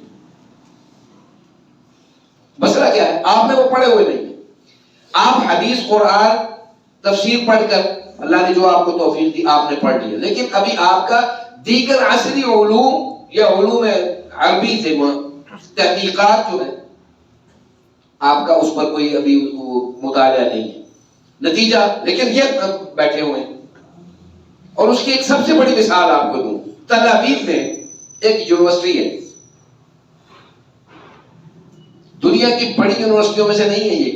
مسئلہ کیا ہے؟ آپ نے وہ پڑھے ہوئے نہیں. آپ حدیث قرآن تفسیر پڑھ کر, اللہ نے جو آپ کو توفیق دی آپ نے پڑھ لیا, لیکن ابھی آپ کا دیگر عصری علوم یا علوم عربی سے تحقیقات جو ہے آپ کا اس پر کوئی ابھی مطالعہ نہیں ہے. نتیجہ لیکن یہ بیٹھے ہوئے ہیں. اور اس کی ایک سب سے بڑی مثال آپ کو دوں, تل ابیب میں ایک یونیورسٹی ہے, دنیا کی بڑی یونیورسٹیوں میں سے نہیں ہے, یہ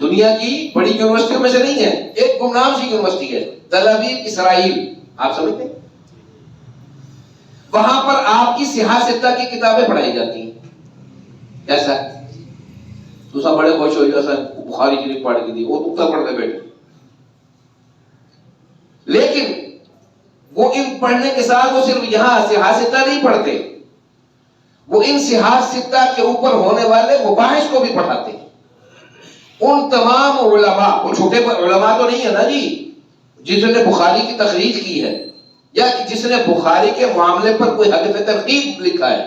دنیا کی بڑی یونیورسٹیوں میں سے نہیں ہے, ایک گمنام سی یونیورسٹی ہے, تل ابیب اسرائیل. آپ سمجھتے ہیں وہاں پر آپ کی سیاہ ستہ کی کتابیں پڑھائی جاتی ہیں. کیسا تو سب بڑے خوش ہو جیسا بخاری شریف پڑھ کے دی, وہ تکتا پڑھ کے بیٹھے. لیکن وہ ان پڑھنے کے ساتھ وہ صرف یہاں سیاہ ستہ نہیں پڑھتے, وہ ان سیاہ ستہ کے اوپر ہونے والے مباحث کو بھی پڑھاتے ہیں. ان تمام علماء, وہ چھوٹے علماء تو نہیں ہے نا جی جس نے بخاری کی تخریج کی ہے یا جس نے بخاری کے معاملے پر کوئی حدیث ترغیب لکھا ہے,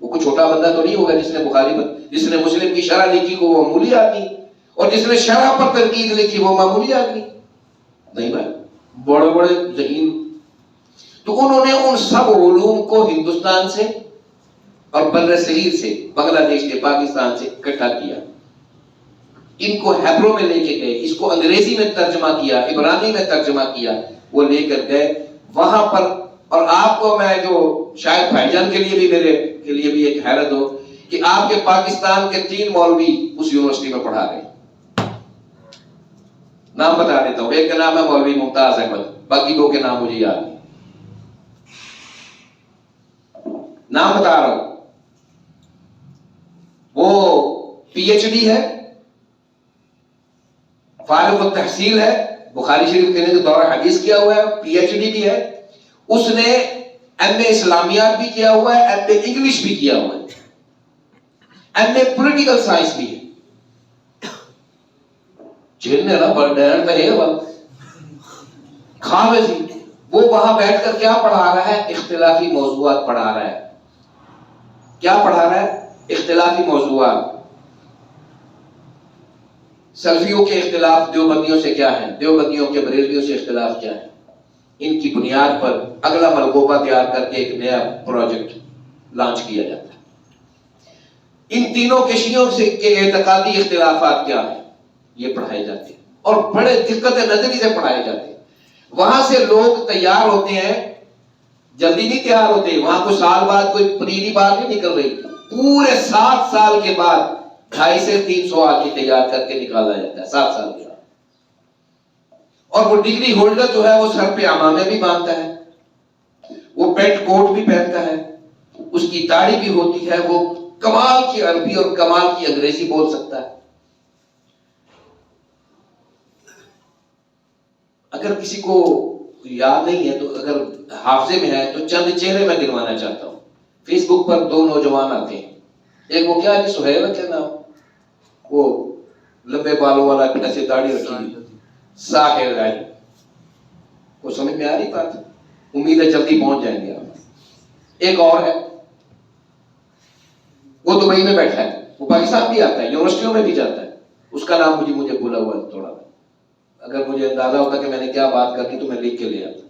وہ کوئی چھوٹا بندہ تو نہیں ہوگا جس نے بخاری پر, جس نے مسلم کی شرح لکھی کو وہ معمولی آدمی, اور جس نے شرح پر تنقید لکھی وہ معمولی آدمی نہیں بھائی, بڑے بڑے ذہین. تو انہوں نے ان سب علوم کو ہندوستان سے اور بر صغیر سے, بنگلہ دیش سے, پاکستان سے اکٹھا کیا, ان کو ہیبرو میں لے کے گئے, اس کو انگریزی میں ترجمہ کیا, عبرانی میں ترجمہ کیا, وہ لے کر گئے وہاں پر. اور آپ کو میں جو شاید بھائی جان کے لیے بھی, میرے کے لیے بھی ایک حیرت ہو کہ آپ کے پاکستان کے 3 مولوی اس یونیورسٹی میں پڑھا رہے ہیں. نام بتا دیتا ہوں, ایک کا نام ہے مولوی ممتاز احمد, باقی 2 کے نام مجھے یاد نہیں. نام بتا رہا ہوں, وہ پی ایچ ڈی ہے, فارغ التحصیل ہے, بخاری شریف کے دورہ حدیث کیا ہوا ہے, پی ایچ ڈی بھی ہے, اس نے ایم اے اسلامیات بھی کیا ہوا ہے, ایم اے انگلش بھی کیا ہوا ہے, ایم اے پولیٹیکل سائنس بھی ہے. جننے نا بڑھن میں ہے کھاوے سی, وہ وہاں بیٹھ کر کیا پڑھا رہا ہے؟ اختلافی موضوعات پڑھا رہا ہے. کیا پڑھا رہا ہے؟ اختلافی موضوعات. سلفیوں کے اختلاف دیوبندیوں سے کیا ہے, دیوبندیوں کے بریلویوں سے اختلاف کیا ہے, ان کی بنیاد پر اگلا ملغوبہ تیار کر کے ایک نیا پروجیکٹ لانچ کیا جاتا ہے. ان تینوں کشیوں سے کے اعتقادی اختلافات کیا ہیں یہ پڑھائے جاتے ہیں, اور بڑے دقت نظری سے پڑھائے جاتے ہیں. وہاں سے لوگ تیار ہوتے ہیں, جلدی نہیں تیار ہوتے, وہاں کوئی سال بعد کوئی پریری بات نہیں نکل رہی, پورے 7 سال کے بعد 250 سے 300 آدمی تیار کر کے نکالا جاتا ہے 7 سال کے بعد. اور وہ ڈگری ہولڈر جو ہے وہ سر پہ عمامے بھی باندھتا ہے, وہ پینٹ کوٹ بھی پہنتا ہے, اس کی داڑھی بھی ہوتی ہے, وہ کمال کی عربی اور کمال کی انگریزی بول سکتا ہے. اگر کسی کو یاد نہیں ہے تو, اگر حافظے میں ہے تو چند چہرے میں گنوانا چاہتا ہوں. فیس بک پر 2 نوجوان آتے ہیں, ایک وہ کیا ہے سہیل ہے, کیا نام, وہ لمبے بالوں والا, ایسے داڑھی رکھی ہوئی, ساحل ہے. وہ سمجھ میں آ رہی بات؟ امید ہے جلدی پہنچ جائیں گے آپ. ایک اور ہے, وہ دبئی میں بیٹھا ہے, وہ پاکستان بھی آتا ہے, یونیورسٹیوں میں بھی جاتا ہے, اس کا نام مجھے بھولا ہوا ہے تھوڑا. اگر مجھے اندازہ ہوتا کہ میں نے کیا بات کرنی تو میں لکھ کے لے آتا,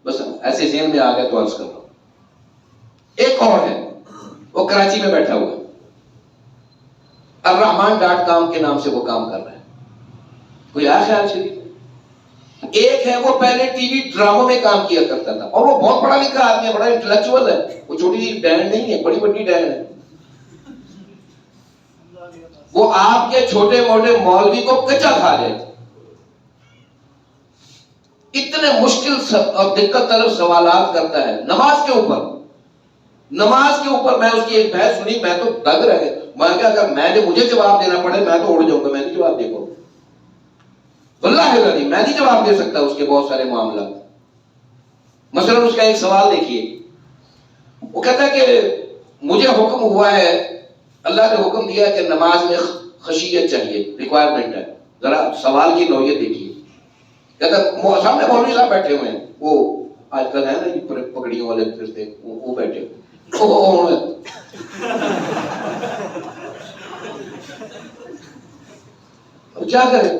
بس ایسے ذہن میں آ گیا تو عرض کر رہا ہوں. ایک اور ہے, وہ کراچی میں بیٹھا ہوا ہے, الرحمان.com کے نام سے وہ کام کر رہا ہے. کوئی آیا خیال شریف؟ ایک ہے وہ پہلے ٹی وی ڈراموں میں کام کیا کرتا تھا, اور وہ بہت پڑھا لکھا آدمی ہے, بڑا انٹلیکچوئل ہے, وہ چھوٹی سی ڈینڈ نہیں ہے, بڑی بڑی ڈینڈ ہے. وہ آپ کے چھوٹے موٹے مولوی کو کچا کھا جائے. اتنے مشکل اور دقت طلب سوالات کرتا ہے نماز کے اوپر, نماز کے اوپر میں اس کی ایک بحث سنی، میں تو دگ رہ گیا. میں کہا اگر میں نے مجھے جواب دینا پڑے میں تو اڑ جاؤں گا، میں نہیں جواب دے پاؤں. واللہ العظیم میں نہیں جواب دے سکتا اس کے بہت سارے معاملات. مثلا اس کا ایک سوال دیکھیے، وہ کہتا ہے کہ مجھے حکم ہوا ہے، اللہ نے حکم دیا کہ نماز میں خشیت چاہیے، ریکوائرمنٹ ہے. ذرا سوال کی نوعیت دیکھیے. کہتا سامنے مولوی صاحب بیٹھے ہوئے ہیں، وہ آج کل ہے نا یہ پگڑیوں والے پھرتے، وہ بیٹھے کیا کرے؟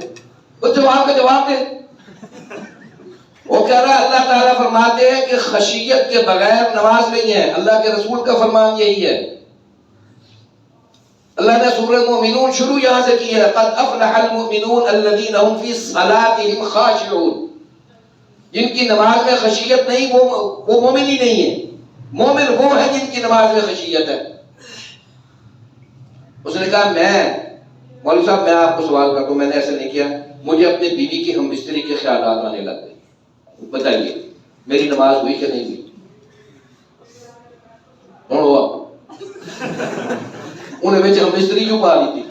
وہ جواب کا جواب دے. وہ کہہ رہا ہے اللہ تعالیٰ فرماتے ہیں کہ خشیت کے بغیر نماز نہیں ہے. اللہ کے رسول کا فرمان یہی ہے. اللہ نے سورہ مومنون شروع یہاں سے کی ہے، قد افلح المؤمنون الذین هم فی صلاتهم خاشعون. جن کی نماز میں خشیت نہیں وہ مومن ہی نہیں ہے. مومن وہ ہے جن کی نماز میں خشیت ہے. اس نے کہا میں مولوی صاحب میں آپ کو سوال کرتا ہوں، میں نے ایسا نہیں کیا، مجھے اپنے بیوی کی ہم بستری کے خیالات آنے لگ گئے، بتائیے میری نماز ہوئی کہ نہیں ہوئی؟ انہیں بچے ہم بستری کیوں پا لی تھی؟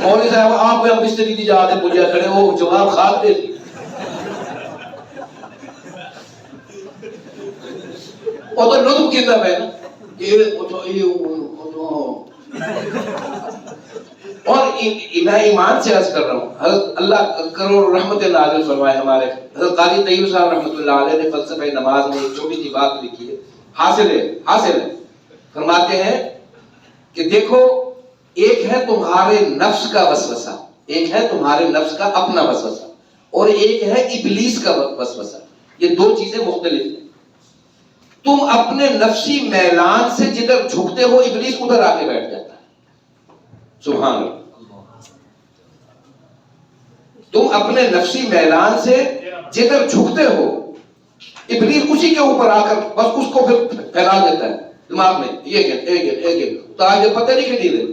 مولوی صاحب آپ کو ہم بستری دی جاتے پوجا کھڑے وہ جواب خاص دے تھی. وہ تو لطف کیتا ہے نا اور میں ایمان سے عرض کر رہا ہوں، حضرت اللہ کروڑ رحمت نازل فرمائے ہمارے حضرت قاری طیب صاحب رحمۃ اللہ علیہ نے فلسفہ نماز میں ایک چھوٹی سی بات لکھی ہے، حاصل ہے. فرماتے ہیں کہ دیکھو ایک ہے تمہارے نفس کا وسوسہ، ایک ہے تمہارے نفس کا اپنا وسوسہ، اور ایک ہے ابلیس کا وسوسہ. یہ دو چیزیں مختلف ہیں. تم اپنے نفسی میلان سے جدھر جھکتے ہو ابلیس ادھر آ کے بیٹھ جاتا ہے. سبحان اللہ. تم اپنے نفسی میلان سے جدھر جھکتے ہو ابلیس اسی کے اوپر آ کر بس اس کو پھر پھیلا دیتا ہے دماغ میں. یہ تو آج پتہ نہیں کہ نہیں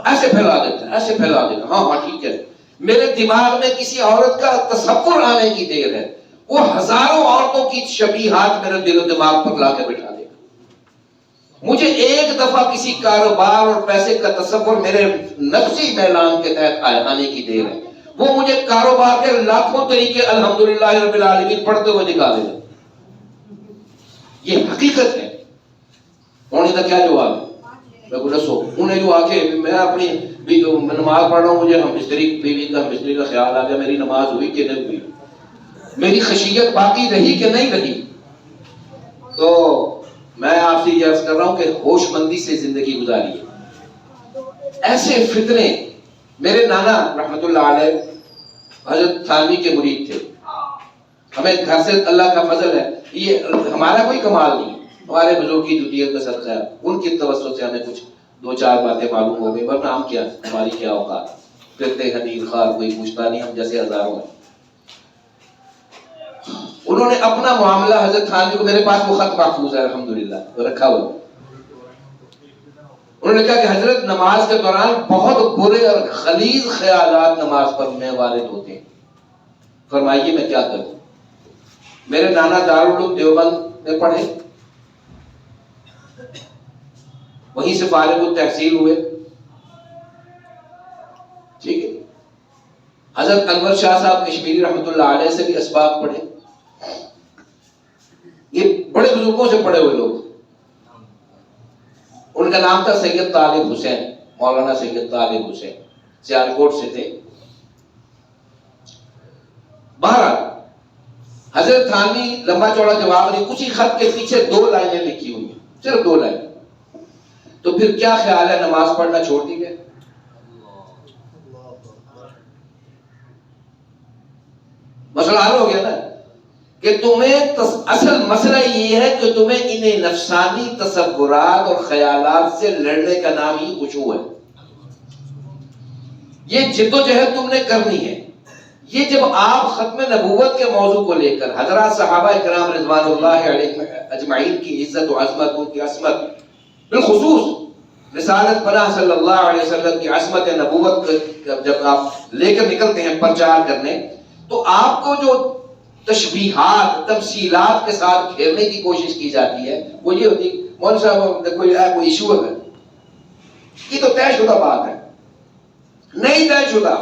ایسے پھیلا دیتا ہے، ایسے پھیلا دیتا. ہاں ٹھیک ہے، میرے دماغ میں کسی عورت کا تصور آنے کی دیر ہے، وہ ہزاروں عورتوں کی شبیہات میرے دل و دماغ پر لا کے بٹھا دے گا. مجھے ایک دفعہ کسی کاروبار اور پیسے کا تصور میرے نفسی میلان کے تحت آنے کی دیر ہے، وہ مجھے کاروبار کے لاکھوں طریقے الحمدللہ رب العالمین پڑھتے ہوئے دکھا دے. یہ حقیقت ہے. انہوں نے کیا جواب ہے؟ میں کو دسو. انہیں جو آ کے میں اپنی نماز پڑھ رہا ہوں، مجھے ہم بیوی کا خیال آ گیا، میری نماز ہوئی کہ نہیں ہوئی؟ میری خشیت باقی رہی کہ نہیں رہی؟ تو میں آپ سے یہ عرض کر رہا ہوں کہ ہوش مندی سے زندگی گزاریے. ایسے فتنے. میرے نانا رحمت اللہ علیہ حضرت تھانوی کے مرید تھے. ہمیں گھر سے اللہ کا فضل ہے، یہ ہمارا کوئی کمال نہیں، ہمارے بزرگ کی جدیت کا صدقہ ہے. ان کی توسط سے ہمیں کچھ دو چار باتیں معلوم ہو گئی، ورنہ ہم کیا، ہماری کیا اوقات. پھرتے حنین خار کوئی پوچھتا نہیں، ہم جیسے ہزاروں ہیں. انہوں نے اپنا معاملہ حضرت تھانوی کو، میرے پاس وہ خط محفوظ ہے الحمدللہ رکھا ہوا. انہوں نے کہا کہ حضرت نماز کے دوران بہت برے اور غلیظ خیالات نماز پر میں وارد ہوتے ہیں، فرمائیے میں کیا کروں. میرے نانا دارالعلوم دیوبند میں پڑھے، وہیں سے فارغ التحصیل ہوئے. ٹھیک ہے. حضرت انور شاہ صاحب کشمیری رحمت اللہ علیہ سے بھی اسباق پڑھے. یہ بڑے بزرگوں سے پڑھے ہوئے لوگ. ان کا نام تھا سید طالب حسین، مولانا سید طالب حسین، سیالکوٹ سے تھے. بہرحال حضرت تھانوی لمبا چوڑا جواب نہیں، اسی خط کے پیچھے 2 لائنیں لکھی ہوئی ہیں، صرف 2 لائن. تو پھر کیا خیال ہے نماز پڑھنا چھوڑ دی گئے؟ مسئلہ حل ہو گیا نا کہ تمہیں اصل مسئلہ یہ ہے کہ تمہیں انہیں نفسانی تصورات اور خیالات سے لڑنے کا نام ہی خشوع ہے. یہ جدوجہد تم نے کرنی ہے. یہ جب آپ ختم نبوت کے موضوع کو لے کر حضرات صحابہ کرام رضوان اللہ علیہم اجمعین کی عزت و عظمت، ان کی عصمت، بالخصوص رسالت پناہ صلی اللہ علیہ وسلم کی عصمت نبوت جب آپ لے کر نکلتے ہیں پرچار کرنے، تو آپ کو جو تشبیہات تمثیلات کے ساتھ کھیلنے کی کوشش کی جاتی ہے وہ یہ ہوتی مول صاحب کوئی ایشو ہے، یہ تو طے شدہ بات ہے، نہیں طے شدہ،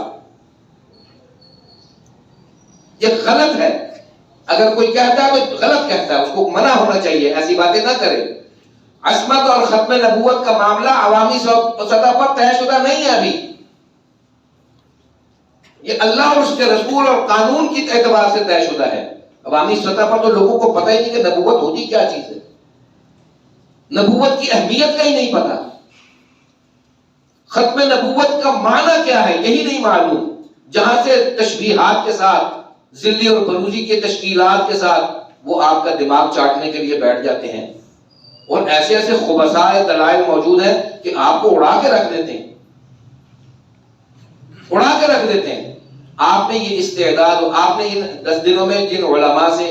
یہ غلط ہے۔ اگر کوئی کہتا ہے تو غلط کہتا ہے، اس کو منع ہونا چاہیے، ایسی باتیں نہ کرے۔ عصمت اور ختم نبوت کا معاملہ عوامی سطح پر طے شدہ نہیں ہے ابھی، یہ اللہ اور اس کے رسول اور قانون کی اعتبار سے طے شدہ ہے۔ عوامی سطح پر تو لوگوں کو پتہ ہی نہیں کہ نبوت ہوتی کیا چیز ہے، نبوت کی اہمیت کا ہی نہیں پتہ، ختم نبوت کا معنی کیا ہے یہی نہیں معلوم۔ جہاں سے تشبیہات کے ساتھ، ذلی اور بروزی کے تشکیلات کے ساتھ وہ آپ کا دماغ چاٹنے کے لیے بیٹھ جاتے ہیں، اور ایسے ایسے خبثاء دلائل موجود ہیں کہ آپ کو اڑا کے رکھ دیتے ہیں، اڑا کے رکھ دیتے ہیں۔ آپ نے یہ استعداد، آپ نے ان 10 دنوں میں جن علماء سے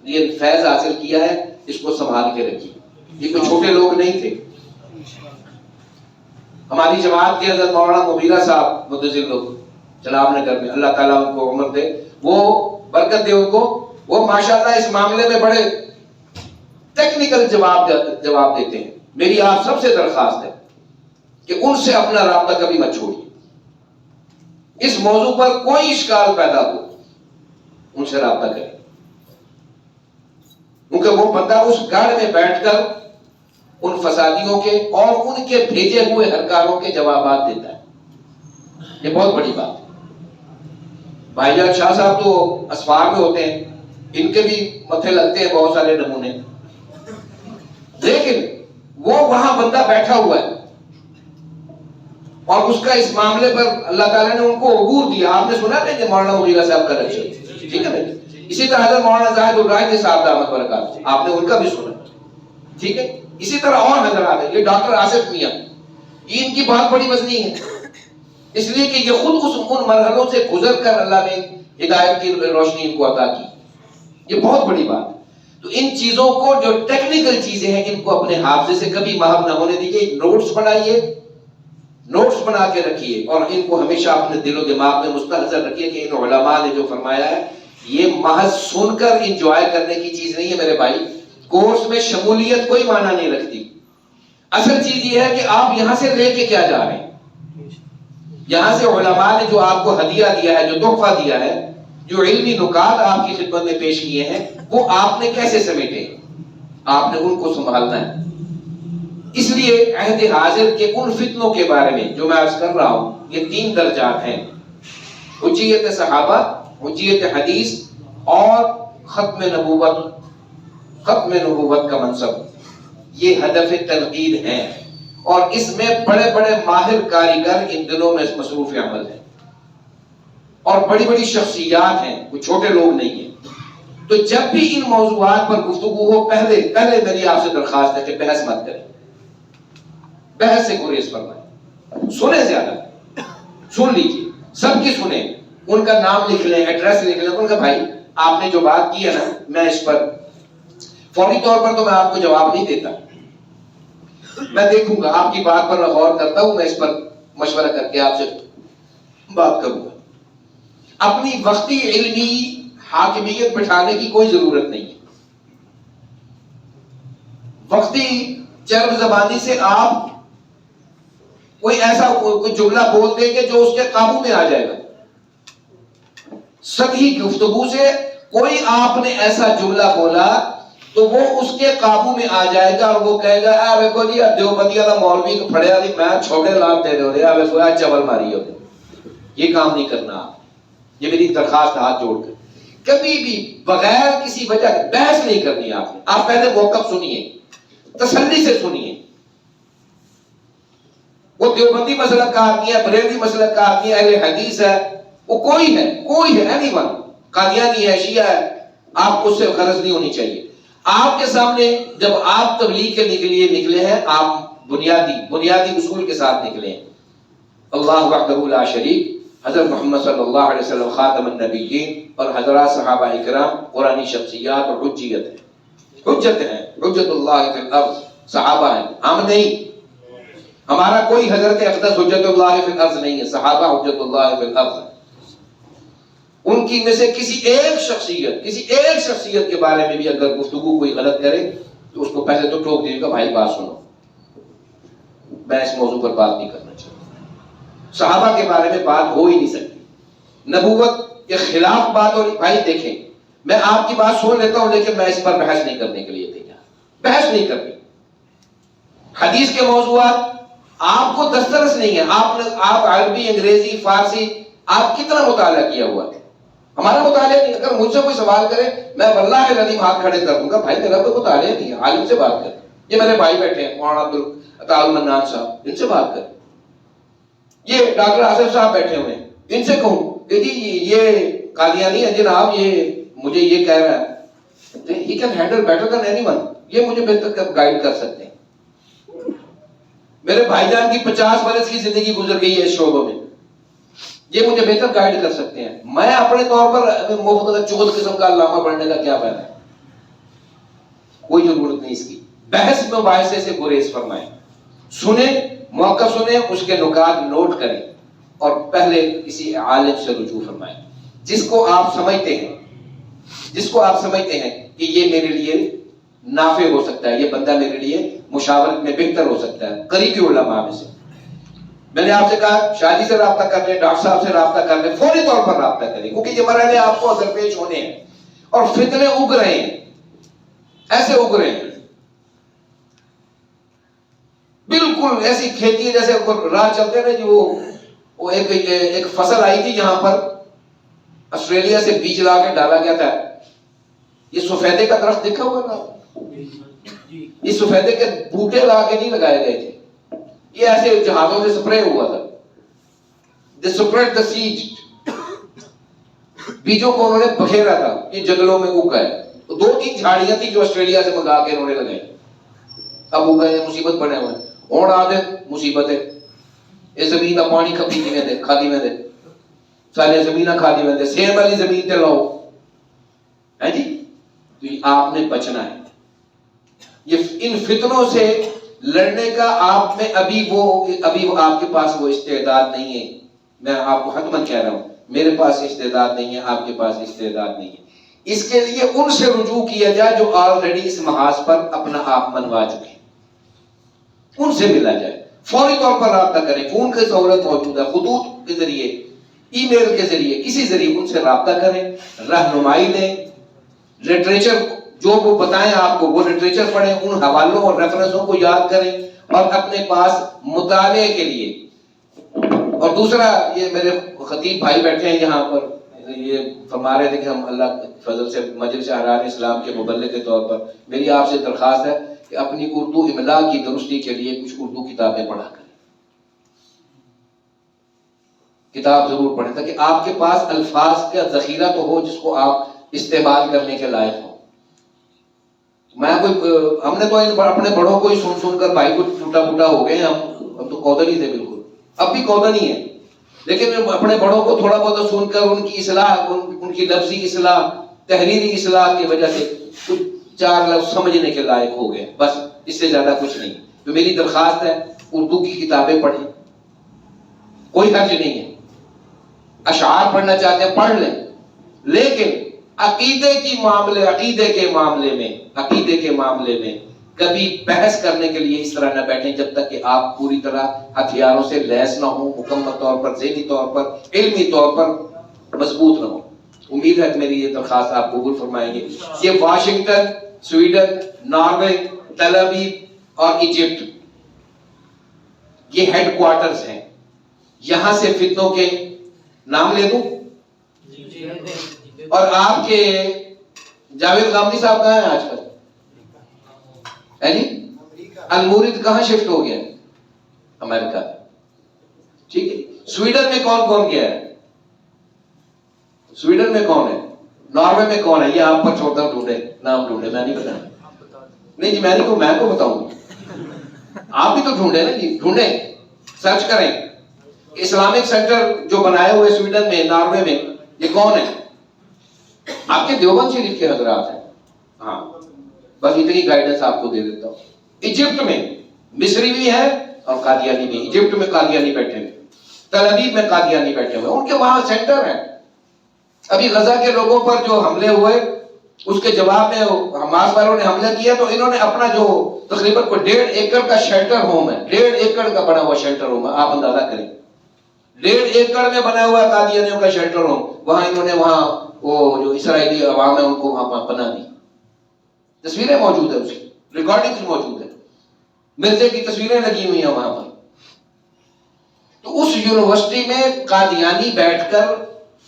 یہ فیض حاصل کیا ہے، اس کو سنبھال کے رکھیے، یہ کوئی چھوٹے لوگ نہیں تھے۔ ہماری جماعت کے حضرت مولانا مبیرہ صاحب مدظر لوگ جناب نگر میں، اللہ تعالیٰ ان کو عمر دے، وہ برکت دے ان کو، وہ ماشاءاللہ اس معاملے میں بڑے ٹیکنیکل جواب دیتے ہیں۔ میری آپ سب سے درخواست ہے کہ ان سے اپنا رابطہ کبھی مت چھوڑیے، اس موضوع پر کوئی اشکال پیدا ہو ان سے رابطہ کریں، کیونکہ وہ بندہ اس گڑھ میں بیٹھ کر ان فسادیوں کے اور ان کے بھیجے ہوئے ہرکاروں کے جوابات دیتا ہے، یہ بہت بڑی بات ہے۔ بھائی جان شاہ صاحب تو اسفار میں ہوتے ہیں، ان کے بھی متھے لگتے ہیں بہت سارے نمونے، لیکن وہ وہاں بندہ بیٹھا ہوا ہے اور اس کا اس معاملے پر اللہ تعالیٰ نے ان کو عبور دیا۔ آپ نے سنا نہیں کہ مولانا مغیرہ صاحب کا لیکچر، ٹھیک ہے نا؟ اسی طرح حضرت مولانا زاہد الراحلی صاحب دامت برکاتہ، آپ نے ان کا بھی سنا، ٹھیک ہے؟ اسی طرح اور حضرات ہیں، یہ ڈاکٹر آصف میاں، یہ ان کی بہت بڑی وزنی ہے، اس لیے کہ یہ خود ان مرحلوں سے گزر کر اللہ نے ہدایت کی روشنی ان کو عطا کی، یہ بہت بڑی بات ہے۔ تو ان چیزوں کو، جو ٹیکنیکل چیزیں ہیں، ان کو اپنے حافظے سے کبھی محو نہ ہونے دیجیے، نوٹس بنائیے، نوٹس بنا کے رکھیے، اور ان کو ہمیشہ اپنے دل و دماغ میں مستحضر رکھیے کہ ان علماء نے جو فرمایا ہے یہ محض سن کر انجوائے کرنے کی چیز نہیں ہے میرے بھائی۔ کورس میں شمولیت کوئی معنی نہیں رکھتی، اصل چیز یہ ہے کہ آپ یہاں سے لے کے کیا جا رہے ہیں، یہاں سے علماء نے جو آپ کو ہدیہ دیا ہے، جو تحفہ دیا ہے، جو علمی نکات آپ کی خدمت میں پیش کیے ہیں، وہ آپ نے کیسے سمیٹے، آپ نے ان کو سنبھالنا ہے۔ اس لیے عہد حاضر کے ان فتنوں کے بارے میں جو میں عرض کر رہا ہوں، یہ 3 درجات ہیں: حجیت صحابہ، حجیت حدیث اور ختم نبوت کا منصب، یہ ہدف تنقید ہیں، اور اس میں بڑے بڑے ماہر کاریگر ان دنوں میں مصروف عمل ہیں، اور بڑی بڑی شخصیات ہیں، کوئی چھوٹے لوگ نہیں ہیں۔ تو جب بھی ان موضوعات پر گفتگو ہو، پہلے میری آپ سے درخواست ہے کہ بحث مت کریں، بحث سے گریز فرمائیں، سنیں، زیادہ سن لیجیے، سب کی سنیں، ان کا نام لکھ لیں، ایڈریس لکھ لیں، ان کا بھائی آپ نے جو بات کی ہے نا، میں اس پر فوری طور پر تو میں آپ کو جواب نہیں دیتا، میں دیکھوں گا، آپ کی بات پر میں غور کرتا ہوں، میں اس پر مشورہ کر کے آپ سے بات کروں گا۔ اپنی وقتی علمی حاکمیت بٹھانے کی کوئی ضرورت نہیں ہے، وقتی چرب زبانی سے آپ کوئی ایسا کوئی جملہ بول دیں گے جو اس کے قابو میں آ جائے گا، سطحی گفتگو سے کوئی آپ نے ایسا جملہ بولا تو وہ اس کے قابو میں آ جائے گا، اور وہ کہے گا دیکھو جی دیوبندیاں دا مولوی کو پھڑیا دی میں چھوڑے لاکھ دے دے رہے دیکھو چبل ماری ہوتے، یہ کام نہیں کرنا آپ، یہ میری درخواست ہاتھ جوڑ کر، کبھی بھی بغیر کسی وجہ کے بحث نہیں کرنی آپ نے۔ آپ پہلے موقف سنیے، تسلی سے سنیے، وہ دیوبندی مسلک کا آدمی ہے، بریلوی مسلک کا آدمی ہے، اہل حدیث ہے، وہ کوئی ہے اینی ون، قادیانی ہے، شیعہ ہے، آپ کو اس سے غرض نہیں ہونی چاہیے۔ آپ کے سامنے جب آپ تبلیغ کے نکلے ہیں، آپ بنیادی اصول کے ساتھ نکلے ہیں، اللہ وحدہ لا شریک، حضرت محمد صلی اللہ علیہ وسلم خاتم النبیین، اور حضرات صحابہ اکرام قرآنی شخصیات اور حجت ہیں، حجت اللہ فی الارض، صحابہ ہیں، ہم نہیں، ہمارا کوئی حضرت اقدس حجت اللہ فی الارض نہیں ہے، صحابہ حجت اللہ فی الارض ہے۔ ان کی میں سے کسی ایک شخصیت کے بارے میں بھی اگر گفتگو کوئی غلط کرے تو اس کو پہلے تو ٹوک دیجیے گا بھائی بات سنو، میں اس موضوع پر بات نہیں کرنا چاہتا، صحابہ کے بارے میں بات ہو ہی نہیں سکتی، نبوت کے خلاف بات ہو رہی۔ بھائی دیکھیں میں آپ کی بات سن لیتا ہوں لیکن میں اس پر بحث نہیں کرنے کے لیے تیار، بحث نہیں کرنی۔ حدیث کے موضوعات آپ کو دسترس نہیں ہے، آپ عربی، انگریزی، فارسی آپ کتنا مطالعہ کیا ہوا ہے؟ ہمارا مطالعہ نہیں۔ اگر مجھ سے کوئی سوال کرے میں واللہ العظیم ہاتھ کھڑے کر دوں گا، بھائی میرا کوئی مطالعہ نہیں ہے، عالم سے بات کر۔ یہ میرے بھائی بیٹھے ہیں مولانا عطاء المنان صاحب، ان سے بات کر۔ یہ ڈاکٹر آصف صاحب بیٹھے ہوئے ہیں، ان سے کہوں کہ جی یہ قادیانی ہے جناب، یہ مجھے یہ کہہ رہا ہے، he can handle better than anyone، یہ مجھے بہتر گائیڈ کر سکتے ہیں۔ میرے بھائی جان کی 50 برس کی زندگی گزر گئی ہے اس شعبوں میں، یہ مجھے بہتر گائیڈ کر سکتے ہیں۔ میں اپنے طور پر مفت چغل قسم کا علامہ بننے کا کیا فائدہ ہے؟ کوئی ضرورت نہیں اس کی۔ بحث مباحثے سے گریز فرمائیں، سنیں، موقع سنیں، اس کے نکات نوٹ کریں اور پہلے کسی عالم سے رجوع فرمائیں جس کو آپ سمجھتے ہیں کہ یہ میرے لیے نافع ہو سکتا ہے، یہ بندہ میرے لیے مشاورت میں بہتر ہو سکتا ہے، قریبی علماء میں سے۔ میں نے آپ سے کہا شادی سے رابطہ کر لیں، ڈاکٹر صاحب سے رابطہ کر لیں، فوری طور پر رابطہ کریں، کیونکہ یہ مرحلے آپ کو درپیش ہونے ہیں اور فتنے اگ رہے ہیں، ایسے اگ رہے ہیں بالکل ایسی کھیتی ہے جیسے راہ چلتے ہیں نا جی، وہ ایک فصل آئی تھی یہاں پر، آسٹریلیا سے بیج لا کے ڈالا گیا تھا۔ یہ سفیدے کا درخت دیکھا ہوا نا، یہ سفیدے کے بوٹے لا کے نہیں لگائے گئے تھے، یہ ایسے جہازوں سے سپرے ہوا تھا۔ They spread the seed، بیجوں کو انہوں نے بکھیرا تھا، یہ جنگلوں میں اگ گئے۔ 2-3 جھاڑیاں تھی جو آسٹریلیا سے منگا کے انہوں نے لگائی، اب اگ گئے، مصیبت بنے ہوئے اور آدھے مصیبت ہے۔ یہ زمین کا پانی کھپی میں دے، کھادی میں دے، سارے زمین کھادی میں دے، سیم والی زمین تے لاؤ ہے جی۔ تو آپ نے بچنا ہے، یہ ان فتنوں سے لڑنے کا آپ میں ابھی آپ کے پاس وہ استعداد نہیں ہے۔ میں آپ کو حتماً کہہ رہا ہوں میرے پاس استعداد نہیں ہے، آپ کے پاس استعداد نہیں ہے۔ اس کے لیے ان سے رجوع کیا جائے جو آلریڈی اس محاذ پر اپنا آپ منوا چکے ہیں، ان سے ملا جائے، فوری طور پر رابطہ کریں۔ فون کی سہولت موجود ہے، خطوط کے ذریعے، ای میل کے ذریعے، کسی ذریعے ان سے رابطہ کریں، رہنمائی لیں، لٹریچر جو وہ بتائیں آپ کو وہ لٹریچر پڑھیں، ان حوالوں اور ریفرنسوں کو یاد کریں اور اپنے پاس مطالعے کے لیے۔ اور دوسرا، یہ میرے خطیب بھائی بیٹھے ہیں یہاں پر، یہ فرما رہے تھے کہ ہم اللہ کے فضل سے مجلس احرار اسلام کے مبلغ کے طور پر میری آپ سے درخواست ہے کہ اپنی اردو املا کی درستی کے لیے کچھ اردو کتابیں پڑھا کریں، کتاب ضرور پڑھیں تاکہ آپ کے پاس الفاظ کا ذخیرہ تو ہو جس کو آپ استعمال کرنے کے لائق ہو۔ ہم نے تو اپنے بڑوں کو ہی سن کر بھائی کو ٹوٹا پھوٹا ہو گئے، ہم تو کودن ہی تھے، بالکل اب بھی کودن ہی ہے، لیکن اپنے بڑوں کو تھوڑا بہت سن کر ان کی اصلاح، ان کی لفظی اصلاح، تحریری اصلاح کی وجہ سے کچھ 4 لفظ سمجھنے کے لائق ہو گئے، بس اس سے زیادہ کچھ نہیں۔ تو میری درخواست ہے اردو کی کتابیں پڑھیں، کوئی حرج نہیں ہے، اشعار پڑھنا چاہتے ہیں پڑھ لیں، لیکن عقیدے کے معاملے میں کبھی بحث کرنے کے لیے اس طرح نہ بیٹھیں جب تک کہ آپ پوری طرح ہتھیاروں سے لیس نہ ہوں، مکمل طور پر، ذہنی طور پر، علمی طور پر مضبوط نہ ہوں۔ امید ہے کہ میری یہ درخواست آپ قبول فرمائیں گے۔ یہ واشنگٹن، سویڈن، ناروے، تل ابیب اور ایجپٹ یہ ہیڈ کوارٹرز ہیں، یہاں سے فتنوں کے نام لے دوں؟ اور آپ کے جاوید غامدی صاحب کہاں ہیں آج کل؟ ہے جی، المورد کہاں شفٹ ہو گیا؟ امریکہ۔ ٹھیک ہے، سویڈن میں کون کون گیا ہے؟ سویڈن میں کون ہے؟ ناروے میں کون ہے؟ یہ آپ پر چھوڑتا ہوں، ڈھونڈے، نام ڈھونڈے، میں نہیں بتاؤں، نہیں جی میں کو بتاؤں، آپ بھی تو ڈھونڈے نا جی، ڈھونڈے، سرچ کریں۔ اسلامک سینٹر جو بنائے ہوئے سویڈن میں، ناروے میں، یہ کون ہے؟ آپ کے دیوبند شریف کے حضرات ہیں۔ ہاں بس اتنی گائیڈنس آپ کو دے دیتا ہوں۔ ایجپٹ میں مصری بھی ہے اور قادیانی بھی، ایجپٹ میں قادیانی بیٹھے ہوئے، تل ابیب میں قادیانی بیٹھے ہوئے، ان کے وہاں سینٹر ہیں۔ ابھی غزہ کے لوگوں پر جو حملے ہوئے اس کے جواب میں حماس والوں نے حملہ کیا تو انہوں نے اپنا جو تقریباً 1.5 ایکڑ کا شیلٹر ہوم ہے، 1.5 ایکڑ کا بنا ہوا شیلٹر ہوم ہے، آپ اندازہ کریں 1.5 ایکڑ میں بنا ہوا قادیانیوں کا شیلٹر ہوم، وہاں انہوں نے وہاں وہ جو اسرائیلی عوام ہے ان کو وہاں پناہ دی. تصویریں موجود ہیں، اس کی ریکارڈنگ موجود ہے، مرزے کی تصویریں لگی ہوئی ہیں وہاں پر. تو اس یونیورسٹی میں قادیانی بیٹھ کر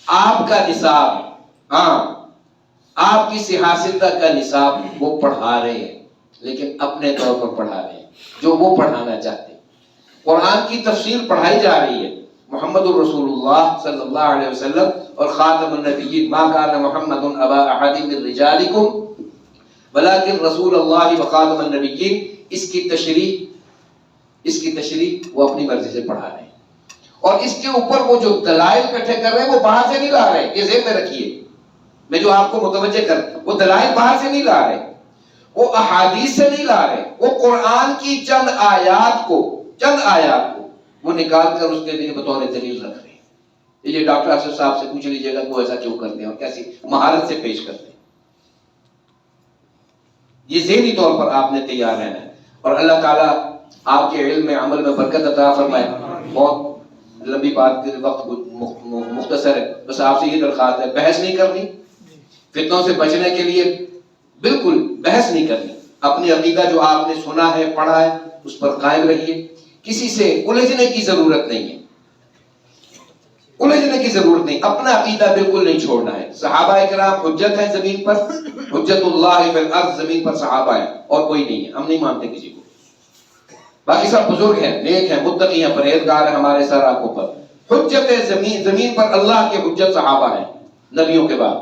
آپ کا نصاب، ہاں آپ کی سیاستہ کا نصاب وہ پڑھا رہے ہیں، لیکن اپنے طور پر پڑھا رہے ہیں جو وہ پڑھانا چاہتے ہیں. قرآن کی تفسیر پڑھائی جا رہی ہے، محمد الرسول اللہ صلی اللہ علیہ وسلم اور خاتم النبیین، ما کان محمد ابا احد من رجالکم ولکن رسول اللہ وخاتم النبیین، اس کی تشریح وہ اپنی مرضی سے پڑھا رہے ہیں. اور اس کے اوپر وہ جو دلائل اکٹھے کر رہے ہیں وہ باہر سے نہیں لا رہے، یہ ذہن میں رکھیے، میں جو آپ کو متوجہ کر، وہ دلائل باہر سے نہیں لا رہے، وہ احادیث سے نہیں لا رہے، وہ قرآن کی چند آیات کو وہ نکال کر اس کے لیے بطور دلیل رکھ رہے ہیں. یہ ڈاکٹر اشرف صاحب سے پوچھ لیجیے گا کہ وہ ایسا کیوں کرتے ہیں اور کیسی مہارت سے پیش کرتے ہیں. یہ ذہنی طور پر آپ نے تیار رہنا ہے، اور اللہ تعالیٰ آپ کے علم میں عمل میں برکت عطا فرمائے. بہت لمبی بات، وقت مختصر ہے، بس آپ سے یہ درخواست ہے، بحث نہیں کرنی، فتنوں سے بچنے کے لیے بالکل بحث نہیں کرنی. اپنی عقیدہ جو آپ نے سنا ہے پڑھا ہے اس پر قائم رہیے، کسی سے الجھنے کی ضرورت نہیں ہے، الجھنے کی ضرورت نہیں، اپنا عقیدہ بالکل نہیں چھوڑنا ہے. صحابہ کرام حجت ہے زمین پر، حجت اللہ فی الارض، زمین پر صحابہ ہے اور کوئی نہیں ہے، ہم نہیں مانتے کسی کو. باقی سب بزرگ ہیں، نیک ہیں، متقی ہیں، پرہیزگار ہیں ہمارے سر آنکھوں پر. حجت زمین پر اللہ کے حجت صحابہ ہیں نبیوں کے بعد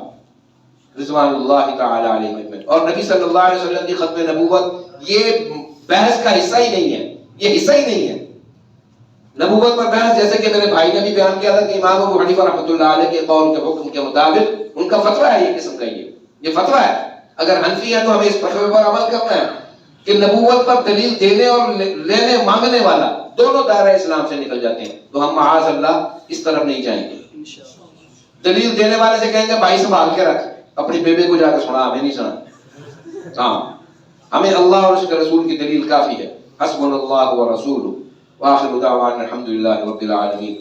رضوان اللہ تعالی علیہم اجمعین. اور نبی صلی اللہ علیہ وسلم کی ختم نبوت یہ بحث کا حصہ ہی نہیں ہے، یہ حصہ ہی نہیں ہے. نبوت پر بحث، جیسے کہ میرے بھائی نے بھی بیان کیا تھا کہ امام ابو حنیفہ رحمۃ اللہ علیہ کے قول کے حکم کے مطابق ان کا فتویٰ ہے، یہ قسم کا یہ فتویٰ ہے. اگر حنفی ہے تو ہمیں اس فتوے پر عمل کرنا ہے کہ نبوت پر دلیل دینے اور لینے مانگنے والا دونوں دائرہ اسلام سے نکل جاتے ہیں، تو ہم معاذ اللہ اس طرف نہیں جائیں گے. دلیل دینے والے سے کہیں گے بھائی سنبھال کے رکھ، اپنی بیبے کو جا کے سنا، ہمیں نہیں سنا. ہاں ہمیں اللہ اور اس کے رسول کی دلیل کافی ہے. حسبنا اللہ ورسولہ، وآخر دعوانا الحمدللہ رب العالمین.